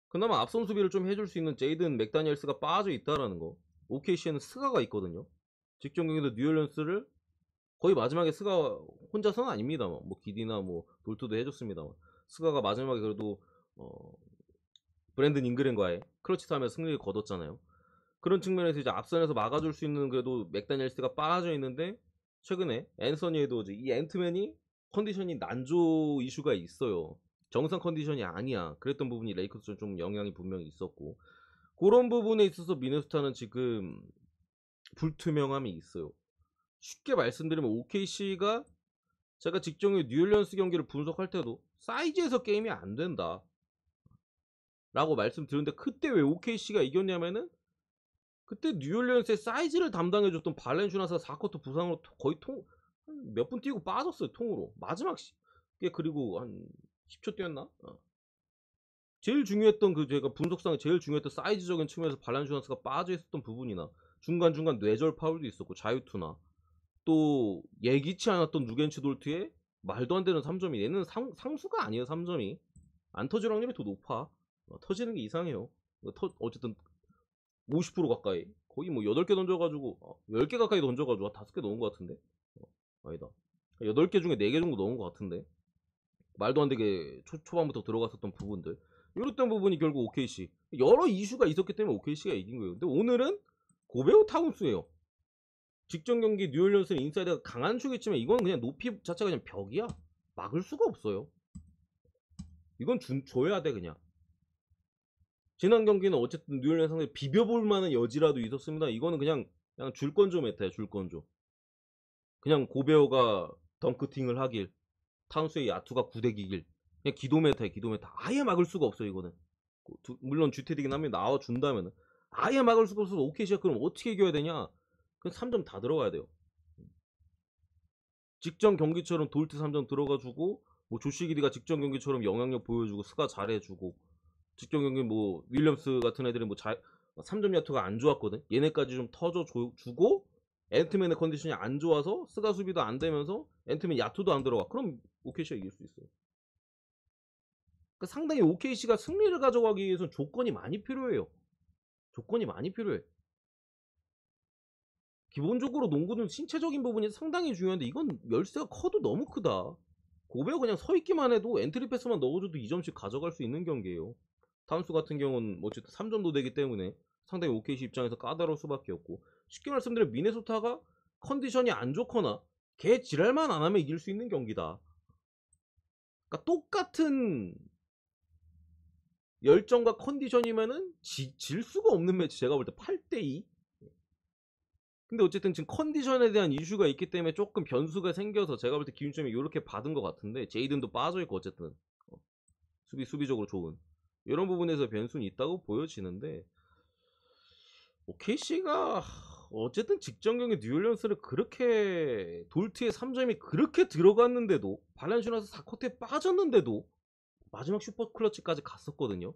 그나마 앞선 수비를 좀 해줄 수 있는 제이든 맥다니엘스가 빠져 있다라는 거. OKC에는 스가가 있거든요. 직전 경기도 뉴올리언스를 거의 마지막에 스가 혼자서는 아닙니다만 뭐 기디나 뭐 돌트도 해줬습니다만 스가가 마지막에 그래도 브랜든 잉그랜과의 클러치 타임에 승리를 거뒀잖아요. 그런 측면에서 이제 앞선에서 막아줄 수 있는 그래도 맥다니엘스가 빠져 있는데 최근에 앤서니 에드워즈 이 앤트맨이 컨디션이 난조 이슈가 있어요. 정상 컨디션이 아니야. 그랬던 부분이 레이커스는 좀 영향이 분명히 있었고 그런 부분에 있어서 미네소타는 지금 불투명함이 있어요. 쉽게 말씀드리면 OKC가 제가 직전에 뉴올리언스 경기를 분석할 때도 사이즈에서 게임이 안 된다 라고 말씀드렸는데 그때 왜 OKC가 이겼냐면은 그때 뉴올리언스의 사이즈를 담당해줬던 발렌슈나스가 4쿼터 부상으로 거의 몇 분 뛰고 빠졌어요. 통으로 마지막 그리고 한 10초 뛰었나? 제일 중요했던 그 제가 분석상에 제일 중요했던 사이즈적인 측면에서 발렌슈나스가 빠져 있었던 부분이나 중간중간 뇌절 파울도 있었고 자유투나 또 예기치 않았던 누겐치 돌트의 말도 안 되는 3점이 얘는 상수가 아니에요. 3점이 안 터질 확률이 더 높아. 터지는 게 이상해요. 어쨌든 50% 가까이 거의 뭐 8개 던져가지고 10개 가까이 던져가지고 5개 넣은 것 같은데 아니다 8개 중에 4개 정도 넣은 것 같은데 말도 안 되게 초반부터 들어갔었던 부분들 이랬던 부분이 결국 OKC 여러 이슈가 있었기 때문에 OKC가 이긴 거예요. 근데 오늘은 고베오 타운스예요. 직전 경기 뉴올리언스는 인사이드가 강한 축이지만 이건 그냥 높이 자체가 그냥 벽이야. 막을 수가 없어요. 이건 줘야 돼 그냥. 지난 경기는 어쨌든 뉴올리언스 상대 비벼볼 만한 여지라도 있었습니다. 이거는 그냥 줄건조 메타야. 줄건조. 그냥 고베어가 덩크팅을 하길 타운스의 야투가 구대기길 그냥 기도 메타야. 기도 메타. 아예 막을 수가 없어요. 이거는 물론 주테디긴 하면 나와준다면 아예 막을 수가 없어서 OKC가 그럼 어떻게 이겨야 되냐. 그럼 3점 다 들어가야 돼요. 직전 경기처럼 돌트 3점 들어가주고 뭐 조시기리가 직전 경기처럼 영향력 보여주고 스가 잘해주고 직전 경기 뭐 윌리엄스 같은 애들은 뭐 3점 야투가 안 좋았거든. 얘네까지 좀 터져주고 앤트맨의 컨디션이 안 좋아서 스가 수비도 안 되면서 앤트맨 야투도 안 들어가. 그럼 OKC가 이길 수 있어요. 그러니까 상당히 OKC가 승리를 가져가기 위해서는 조건이 많이 필요해요. 조건이 많이 필요해. 기본적으로 농구는 신체적인 부분이 상당히 중요한데 이건 열쇠가 커도 너무 크다. 고베어 그냥 서 있기만 해도 엔트리 패스만 넣어줘도 2점씩 가져갈 수 있는 경기예요. 타운스 같은 경우는 뭐 어쨌든 3점도 되기 때문에 상당히 OKC 입장에서 까다로울 수밖에 없고 쉽게 말씀드리면 미네소타가 컨디션이 안 좋거나 걔 지랄만 안 하면 이길 수 있는 경기다. 그러니까 똑같은 열정과 컨디션이면은 질 수가 없는 매치. 제가 볼 때 8대2. 근데 어쨌든 지금 컨디션에 대한 이슈가 있기 때문에 조금 변수가 생겨서 제가 볼 때 기준점이 이렇게 받은 것 같은데 제이든도 빠져있고 어쨌든 수비적으로 좋은 이런 부분에서 변수는 있다고 보여지는데 OKC가 어쨌든 직전 경기 뉴올리언스를 그렇게 돌트의 3점이 그렇게 들어갔는데도 발렌슈나스 4쿼터에 빠졌는데도 마지막 슈퍼 클러치까지 갔었거든요.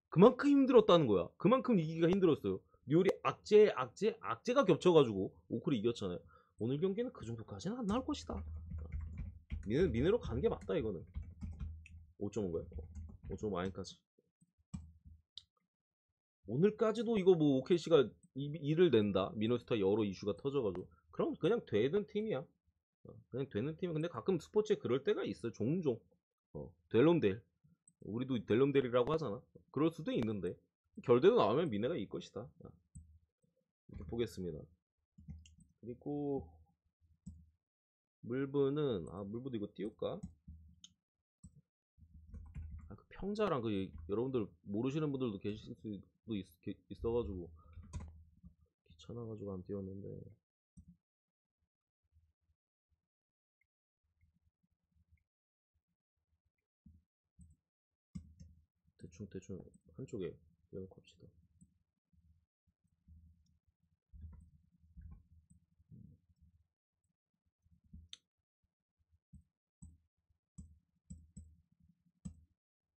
그만큼 힘들었다는 거야. 그만큼 이기기가 힘들었어요. 뉴올이 악재가 겹쳐가지고 오클이 이겼잖아요. 오늘 경기는 그 정도까지는 안 나올 것이다. 미네로 가는 게 맞다 이거는. 5.5인가요? 5.5 아인까지. 오늘까지도 이거 뭐 OKC가 일을 낸다. 미네소타 여러 이슈가 터져가지고 그럼 그냥 되는 팀이야. 그냥 되는 팀이 근데 가끔 스포츠에 그럴 때가 있어. 종종. 델롬델. 우리도 델롬델이라고 하잖아. 그럴 수도 있는데 결대로 나오면 미네가 이길 것이다. 이렇게 보겠습니다. 그리고 물브는 물브도 이거 띄울까? 그 평자랑 그 여러분들 모르시는 분들도 계실 수도 있어가지고 귀찮아가지고 안 띄웠는데 대충 한쪽에 띄워놓고 합시다.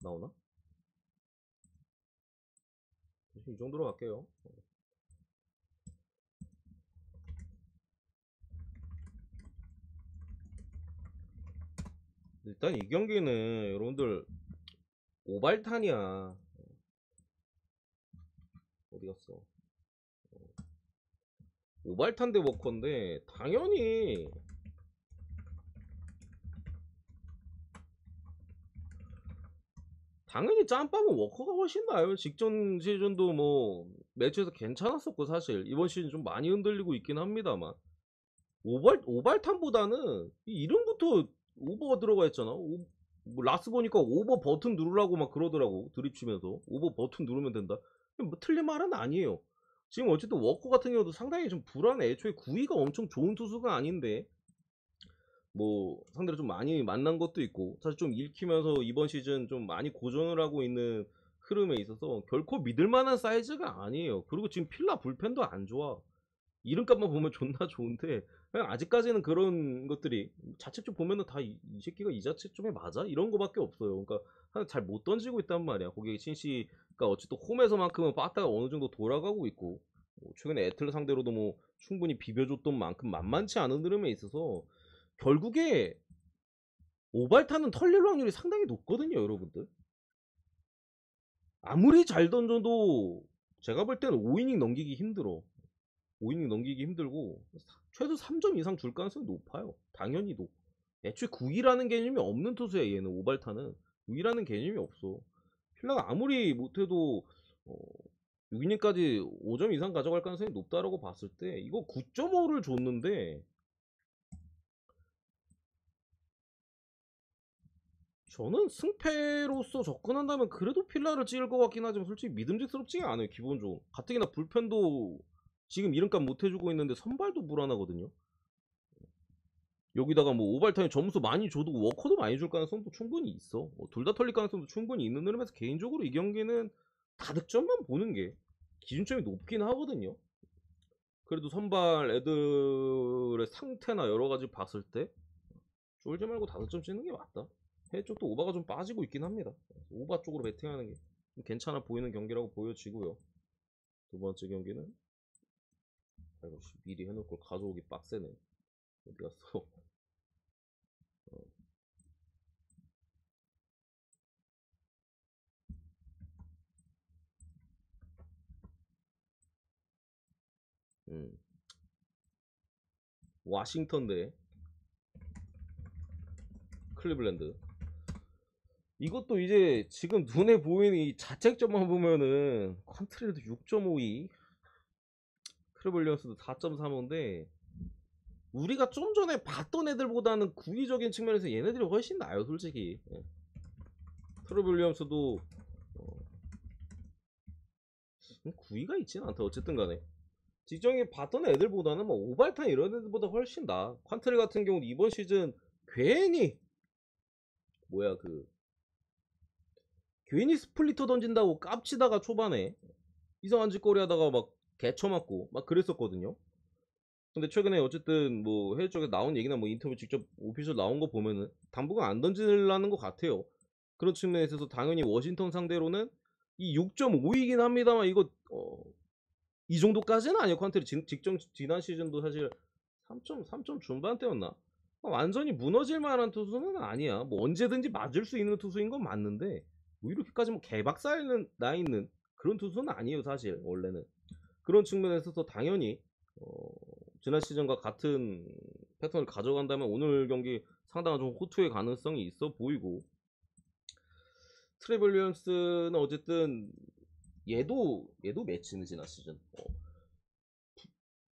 나오나? 대충 이 정도로 갈게요. 일단 이 경기는 여러분들 오발탄이야. 어디 갔어? 오발탄 대 워커인데 당연히 짬밥은 워커가 훨씬 나아요. 직전 시즌도 뭐 매치에서 괜찮았었고 사실 이번 시즌 좀 많이 흔들리고 있긴 합니다만 오발탄보다는 이 이름부터 오버가 들어가 있잖아. 뭐 라스 보니까 오버 버튼 누르라고 막 그러더라고. 드립치면서 오버 버튼 누르면 된다. 뭐 틀린 말은 아니에요. 지금 어쨌든 워커 같은 경우도 상당히 좀 불안해. 애초에 구위가 엄청 좋은 투수가 아닌데 뭐 상대로 좀 많이 만난 것도 있고 사실 좀 읽히면서 이번 시즌 좀 많이 고전을 하고 있는 흐름에 있어서 결코 믿을 만한 사이즈가 아니에요. 그리고 지금 필라 불펜도 안 좋아. 이름값만 보면 존나 좋은데 그냥 아직까지는 그런 것들이 자책점 보면은 다 이 새끼가 이 자책점에 맞아? 이런 거밖에 없어요. 그러니까 잘 못 던지고 있단 말이야. 거기에 신씨가 어쨌든 홈에서만큼은 빠따가 어느 정도 돌아가고 있고 뭐 최근에 애틀 상대로도 뭐 충분히 비벼줬던 만큼 만만치 않은 흐름에 있어서 결국에 오발타는 털릴 확률이 상당히 높거든요, 여러분들. 아무리 잘 던져도 제가 볼 때는 5이닝 넘기기 힘들어. 5이닝 넘기기 힘들고 최소 3점 이상 줄 가능성이 높아요. 당연히 높. 애초에 9위라는 개념이 없는 투수야 얘는 오발타는 9위라는 개념이 없어. 필라가 아무리 못해도 6이닝까지 5점 이상 가져갈 가능성이 높다라고 봤을 때 이거 9.5를 줬는데 저는 승패로서 접근한다면 그래도 필라를 찍을 것 같긴 하지만 솔직히 믿음직스럽지가 않아요. 기본적으로 가뜩이나 불펜도 지금 이름값 못 해주고 있는데 선발도 불안하거든요. 여기다가 뭐 오발타임 점수 많이 줘도 워커도 많이 줄 가능성도 충분히 있어. 둘 다 털릴 가능성도 충분히 있는 흐름에서 개인적으로 이 경기는 다득점만 보는 게 기준점이 높긴 하거든요. 그래도 선발 애들의 상태나 여러 가지 봤을 때 쫄지 말고 다득점 찍는 게 맞다. 해외 쪽도 오바가 좀 빠지고 있긴 합니다. 오바 쪽으로 배팅하는 게 좀 괜찮아 보이는 경기라고 보여지고요. 두 번째 경기는 아이고 미리 해놓을 걸 가져오기 빡세네. 어디 갔어? 음. 워싱턴 대 클리블랜드. 이것도 이제 지금 눈에 보이는 이 자책점만 보면은 컨트리도 6.52, 크리블리언스도 4.35인데 우리가 좀 전에 봤던 애들보다는 구위적인 측면에서 얘네들이 훨씬 나아요, 솔직히. 예. 트러블 윌리엄스도 구위가 있진 않다. 어쨌든 간에 직전에 봤던 애들보다는 뭐 오발탄 이런 애들보다 훨씬 나. 퀀트리 같은 경우는 이번 시즌 괜히 뭐야 그 괜히 스플리터 던진다고 깝치다가 초반에 이상한 짓거리 하다가 막 개쳐맞고 막 그랬었거든요. 근데 최근에 어쨌든 뭐 해외 쪽에 나온 얘기나 뭐 인터뷰 직접 오피셜 나온 거 보면은 당분간 안 던지려는 것 같아요. 그런 측면에 있어서 당연히 워싱턴 상대로는 이 6.5이긴 합니다만 이거 이 정도까지는 아니에요. 퀀트리 직전 지난 시즌도 사실 3점 중반대였나? 완전히 무너질 만한 투수는 아니야. 뭐 언제든지 맞을 수 있는 투수인 건 맞는데 뭐 이렇게까지 뭐 개박살 나 있는 그런 투수는 아니에요. 사실 원래는 그런 측면에서 당연히 어, 지난 시즌과 같은 패턴을 가져간다면 오늘 경기 상당한 좀 호투의 가능성이 있어 보이고 트레벌 윌리엄스는 어쨌든 얘도 매치는 지난 시즌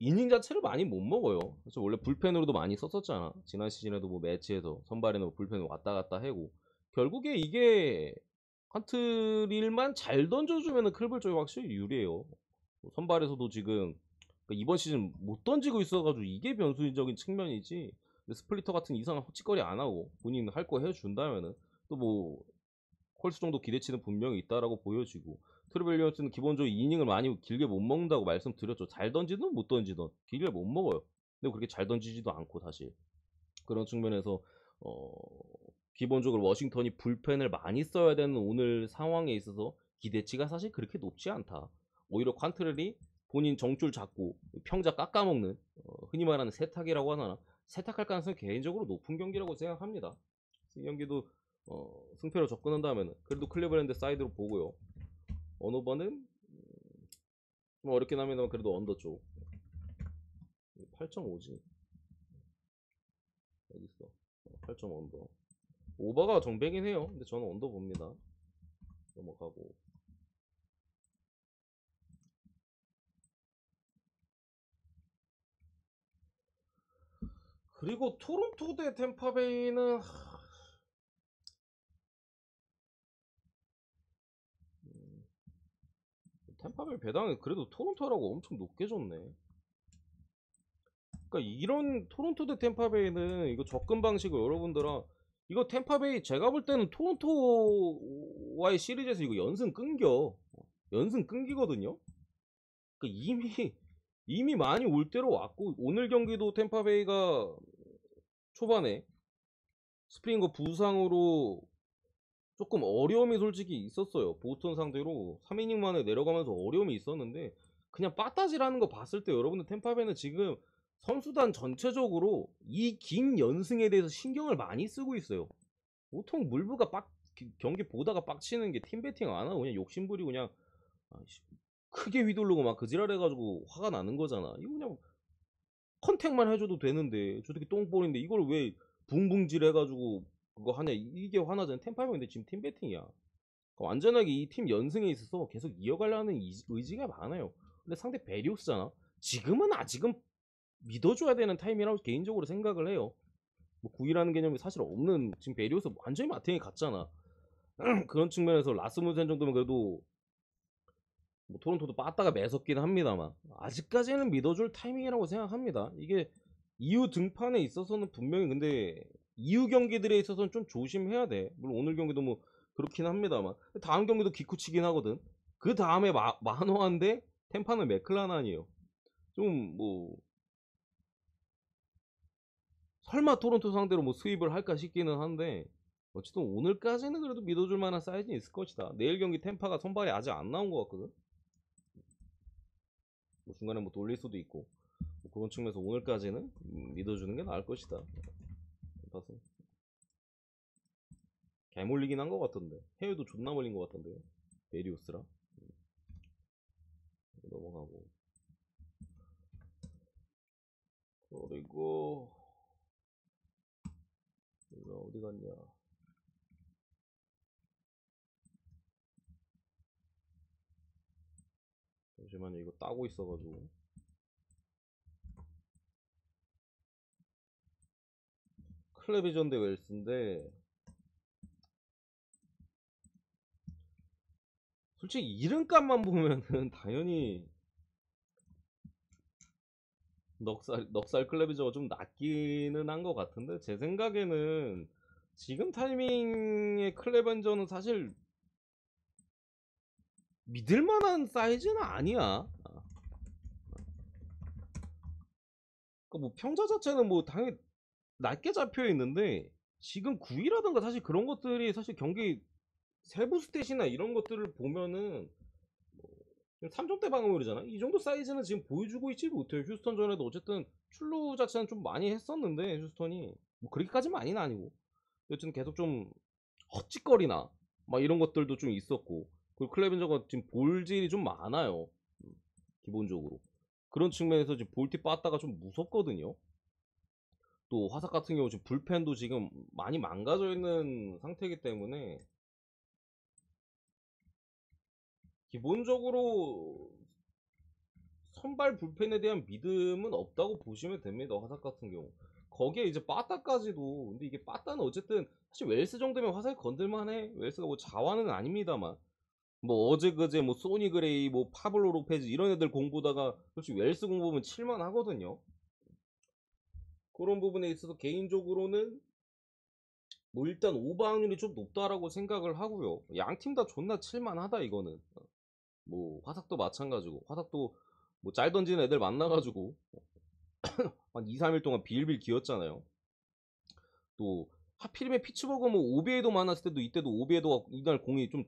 이닝 자체를 많이 못 먹어요. 그래서 원래 불펜으로도 많이 썼었잖아. 지난 시즌에도 뭐 매치에서 선발에는 뭐 불펜 왔다 갔다 하고 결국에 이게 컨트릴만 잘 던져주면은 클벌 쪽이 확실히 유리해요. 뭐 선발에서도 지금 그러니까 이번 시즌 못 던지고 있어가지고 이게 변수적인 측면이지. 스플리터 같은 이상한 헛짓거리 안 하고 본인 할 거 해준다면은 또 뭐 콜스 정도 기대치는 분명히 있다라고 보여지고 트레벨리언스는 기본적으로 이닝을 많이 길게 못 먹는다고 말씀드렸죠. 잘 던지든 못 던지든 길게 못 먹어요. 근데 그렇게 잘 던지지도 않고 사실 그런 측면에서 어, 기본적으로 워싱턴이 불펜을 많이 써야 되는 오늘 상황에 있어서 기대치가 사실 그렇게 높지 않다. 오히려 퀀트렐이 본인 정줄 잡고 평자 깎아먹는 흔히 말하는 세탁이라고 하나 세탁할 가능성이 개인적으로 높은 경기라고 생각합니다. 이 경기도 승패로 접근한다면은 그래도 클리브랜드 사이드로 보고요. 어느 오버는 좀 어렵긴 합니다만 그래도 언더 쪽 8.5지 어딨어 8.5 언더 오버가 정배긴 해요. 근데 저는 언더 봅니다. 넘어가고 그리고 토론토 대 템파베이는 템파베이 배당이 그래도 토론토라고 엄청 높게 줬네. 그러니까 이런 토론토 대 템파베이는 이거 접근 방식을 여러분들아 이거 템파베이 제가 볼 때는 토론토와의 시리즈에서 이거 연승 끊기거든요. 그러니까 이미 많이 올 대로 왔고 오늘 경기도 템파베이가 초반에 스프링거 부상으로 조금 어려움이 솔직히 있었어요. 보스턴 상대로 3이닝 만에 내려가면서 어려움이 있었는데 그냥 빠따지라는 거 봤을 때 여러분들 템파베이는 지금 선수단 전체적으로 이 긴 연승에 대해서 신경을 많이 쓰고 있어요. 보통 물부가 경기 보다가 빡치는 게 팀 배팅 안 하고 그냥 욕심부리고 그냥 크게 휘두르고 막 그지랄해가지고 화가 나는 거잖아. 이거 그냥 컨택만 해줘도 되는데 저 새끼 똥볼인데 이걸 왜 붕붕질 해가지고 그거 하냐 이게 화나잖아. 템파이버인데 지금 팀 배팅이야. 완전하게 이 팀 연승에 있어서 계속 이어가려는 의지가 많아요. 근데 상대 베리우스잖아. 지금은 아직은 믿어줘야 되는 타임이라고 개인적으로 생각을 해요. 뭐 9위라는 개념이 사실 없는 지금 베리우스 완전히 마탱이 갔잖아. 그런 측면에서 라스무센 정도면 그래도 뭐 토론토도 빠따가 매섭긴 합니다만 아직까지는 믿어줄 타이밍이라고 생각합니다. 이게 이후 등판에 있어서는 분명히 근데 이후 경기들에 있어서는 좀 조심해야 돼. 물론 오늘 경기도 뭐 그렇긴 합니다만 다음 경기도 기쿠치긴 하거든. 그 다음에 만호한데 템파는 맥클라난이에요. 좀 뭐 설마 토론토 상대로 뭐 수입을 할까 싶기는 한데 어쨌든 오늘까지는 그래도 믿어줄 만한 사이즈는 있을 것이다. 내일 경기 템파가 선발이 아직 안 나온 것 같거든. 뭐 중간에 뭐 돌릴 수도 있고 뭐 그런 측면에서 오늘까지는 믿어주는 게 나을 것이다. 템파스 개몰리긴 한 것 같던데 해외도 존나 몰린 것 같던데 베리우스라 넘어가고 그리고 이거 어디 갔냐 잠시만요 이거 따고 있어가지고 클레비전 대 웰스인데 솔직히 이름값만 보면은 당연히 넉살 클레비저가 좀 낫기는 한 것 같은데 제 생각에는 지금 타이밍의 클레벤저는 사실 믿을만한 사이즈는 아니야. 그러니까 뭐 평자 자체는 뭐 당연히 낮게 잡혀 있는데 지금 9위라든가 사실 그런 것들이 사실 경기 세부 스탯이나 이런 것들을 보면은 3점대 방어율이잖아. 이 정도 사이즈는 지금 보여주고 있지 못해요. 휴스턴 전에도 어쨌든 출루 자체는 좀 많이 했었는데 휴스턴이 뭐 그렇게까지 많이는 아니고 여튼 계속 좀 헛짓거리나 막 이런 것들도 좀 있었고 그리고 클레벤저가 지금 볼질이 좀 많아요. 기본적으로 그런 측면에서 지금 볼티 빠따가 좀 무섭거든요. 또 화삭 같은 경우 지금 불펜도 지금 많이 망가져 있는 상태이기 때문에 기본적으로 선발 불펜에 대한 믿음은 없다고 보시면 됩니다. 화삭 같은 경우. 거기에 이제 빠따까지도 근데 이게 빠따는 어쨌든 사실 웰스 정도면 화살이 건들만해. 웰스가 뭐 자완은 아닙니다만 뭐 어제 그제 뭐 소니 그레이 뭐 파블로 로페즈 이런 애들 공보다가 솔직히 웰스 공보면 칠만 하거든요. 그런 부분에 있어서 개인적으로는 뭐 일단 오버 확률이 좀 높다라고 생각을 하고요. 양 팀 다 존나 칠만하다 이거는. 뭐 화삭도 마찬가지고 화삭도 뭐 짤 던지는 애들 만나가지고 한 2, 3일 동안 빌빌 기었잖아요. 또 하필이면 피츠버그 뭐 오비에도 많았을 때도 이때도 오비에도가 이날 공이 좀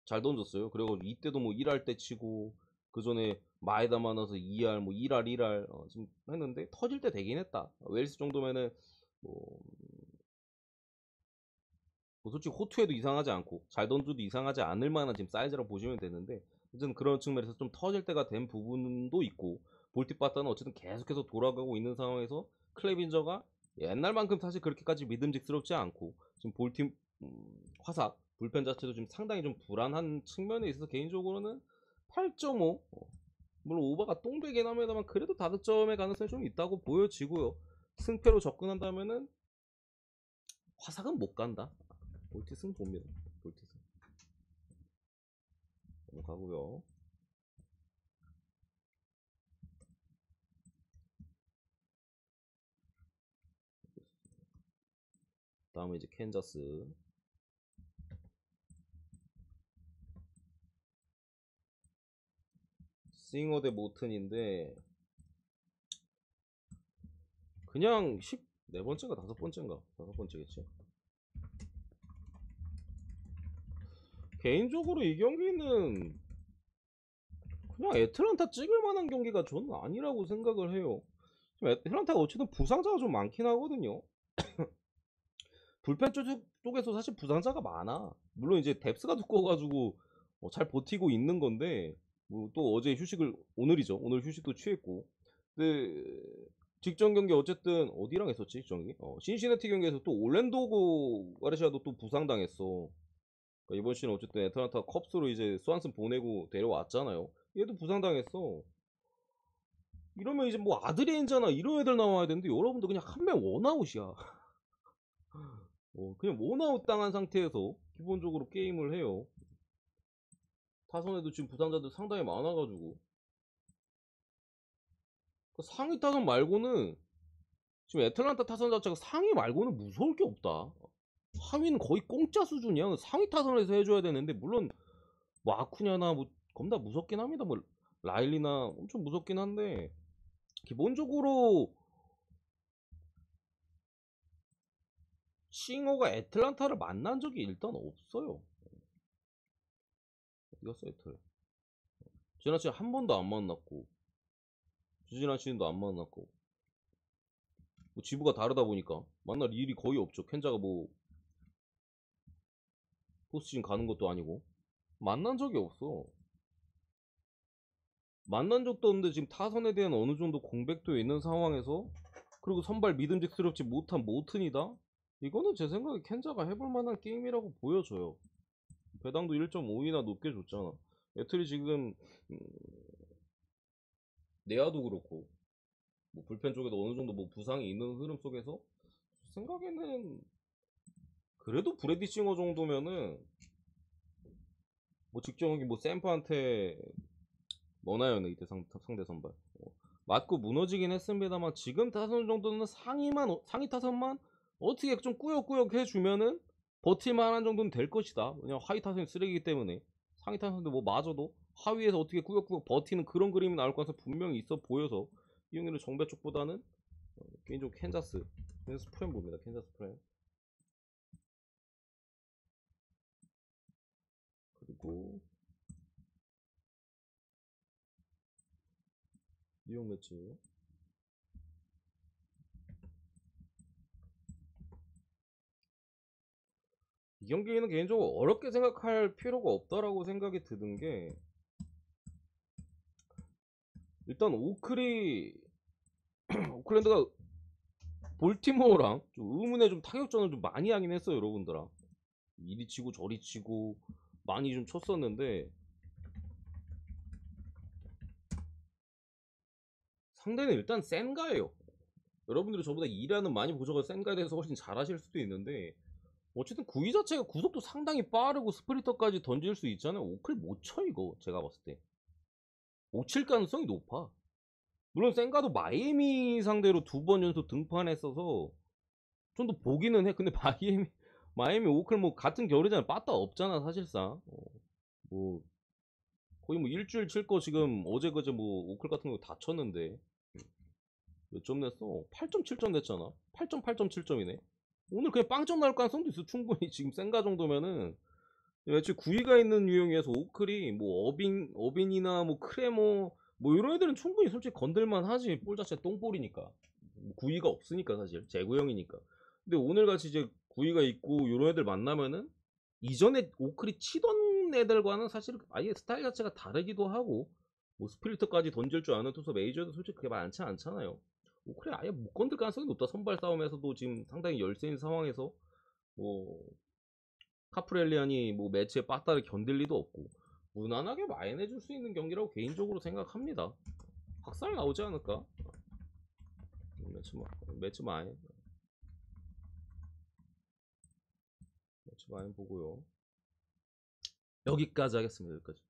잘 던졌어요. 그래가지고 이때도 뭐 1할 때 치고 그 전에 마에다 많아서 2할 뭐 1할 1할 좀 했는데 터질 때 되긴 했다. 웰스 정도면은 뭐 뭐 솔직히 호투해도 이상하지 않고 잘 던져도 이상하지 않을 만한 지금 사이즈라고 보시면 되는데, 어쨌든 그런 측면에서 좀 터질 때가 된 부분도 있고, 볼티바타는 어쨌든 계속해서 돌아가고 있는 상황에서 클레빈저가 옛날만큼 사실 그렇게까지 믿음직스럽지 않고, 지금 볼팀 화삭 불펜 자체도 지금 상당히 좀 불안한 측면에 있어서 개인적으로는 8.5, 물론 오바가 똥배긴 합니다만 그래도 다득점의 가능성이 좀 있다고 보여지고요. 승패로 접근한다면은 화삭은 못 간다. 볼티승 봅니다. 볼티승 넘어가고요. 다음에 이제 캔자스. 싱어 대 모튼인데 그냥 14번째인가 5번째인가 5번째겠지. 개인적으로 이 경기는 그냥 애틀란타 찍을 만한 경기가 저는 아니라고 생각을 해요. 지금 애틀란타가 어쨌든 부상자가 좀 많긴 하거든요. 불펜 쪽에서 사실 부상자가 많아. 물론 이제 뎁스가 두꺼워가지고 잘 버티고 있는 건데, 뭐 또 어제 휴식을, 오늘이죠. 오늘 휴식도 취했고. 근데 직전 경기 어쨌든 어디랑 했었지? 직전 경기? 신시내티 경기에서 또 올랜도 가르시아도 또 부상당했어. 그러니까 이번 시즌 어쨌든 애틀란타 컵스로 이제 스완슨 보내고 데려왔잖아요. 얘도 부상당했어. 이러면 이제 뭐 아드리엔자나 이런 애들 나와야 되는데 여러분들 그냥 한 명 원아웃이야. 그냥 원아웃 당한 상태에서 기본적으로 게임을 해요. 타선에도 지금 부상자들 상당히 많아가지고 상위 타선 말고는, 지금 애틀란타 타선 자체가 상위 말고는 무서울 게 없다. 하위는 거의 공짜 수준이야. 상위 타선에서 해줘야 되는데, 물론 뭐 아쿠냐나 뭐 겁나 무섭긴 합니다. 뭐 라일리나 엄청 무섭긴 한데, 기본적으로 싱어가 애틀란타를 만난 적이 일단 없어요. 어디갔어 애틀? 지난 시즌 한 번도 안 만났고, 지난 시즌도 안 만났고, 뭐 지부가 다르다 보니까 만날 일이 거의 없죠. 켄자가 뭐 포스팅 가는 것도 아니고 만난 적이 없어. 만난 적도 없는데 지금 타선에 대한 어느 정도 공백도 있는 상황에서, 그리고 선발 믿음직스럽지 못한 모튼이다? 이거는 제 생각에 켄자가 해볼 만한 게임이라고 보여져요. 배당도 1.5이나 높게 줬잖아. 애틀이 지금 음, 내야도 그렇고 뭐 불펜 쪽에도 어느 정도 뭐 부상이 있는 흐름 속에서 생각에는 그래도 브래디 싱어 정도면은 뭐 직전에 뭐 샘프한테 머나요네 이때 상대 선발 맞고 무너지긴 했습니다만, 지금 타선 정도는 상위 타선만 어떻게 좀 꾸역꾸역 해주면은 버틸만한 정도는 될 것이다. 왜냐면 하위 타선이 쓰레기이기 때문에 상위 타선도 뭐 마저도 하위에서 어떻게 꾸역꾸역 버티는 그런 그림이 나올 것같아 분명히 있어 보여서 이 경기는 정배 쪽보다는 개인적으로 캔자스 프렘 봅니다. 캔자스 프렘. 그리고 뉴욕 매치. 이 경기는 개인적으로 어렵게 생각할 필요가 없다라고 생각이 드는 게, 일단 오클랜드가 볼티모어랑 좀 의문의 좀 타격전을 좀 많이 하긴 했어요. 여러분들아, 이리 치고 저리 치고 많이 좀 쳤었는데, 상대는 일단 센가예요. 여러분들이 저보다 일하는 많이 보셔서 센가에 대해서 훨씬 잘 아실 수도 있는데, 어쨌든 구위 자체가 구속도 상당히 빠르고 스프리터까지 던질 수 있잖아요. 오클 못 쳐 이거. 제가 봤을 때 못 칠 가능성이 높아. 물론 센가도 마이애미 상대로 2번 연속 등판했어서 좀 더 보기는 해. 근데 마이애미 오클 뭐 같은 결이잖아. 빠따 없잖아 사실상. 뭐 거의 뭐 일주일 칠 거 지금 어제 그제 뭐 오클 같은 거 다 쳤는데 몇 점 냈어? 8.7점 냈잖아. 8점 8.7점이네. 오늘 그냥 빵점 나올 가능성도 있어. 충분히 지금 센가 정도면은. 애초에 구위가 있는 유형에서 오클이 뭐 어빈이나 뭐 크레모 뭐 이런 애들은 충분히 솔직히 건들만 하지. 볼 자체 똥볼이니까. 뭐 구위가 없으니까 사실 재구형이니까. 근데 오늘 같이 이제 구위가 있고 요런 애들 만나면은 이전에 오클이 치던 애들과는 사실 아예 스타일 자체가 다르기도 하고 뭐 스플리트까지 던질 줄 아는 투수 메이저도 솔직히 그렇게 많지 않잖아요. 오클이 아예 못 건들 가능성이 높다. 선발 싸움에서도 지금 상당히 열세인 상황에서 뭐 카프렐리안이 뭐 매치에 빠따를 견딜 리도 없고 무난하게 마인해줄 수 있는 경기라고 개인적으로 생각합니다. 박살 나오지 않을까? 매치 마인 매치 마인 보고요. 여기까지 하겠습니다. 여기까지.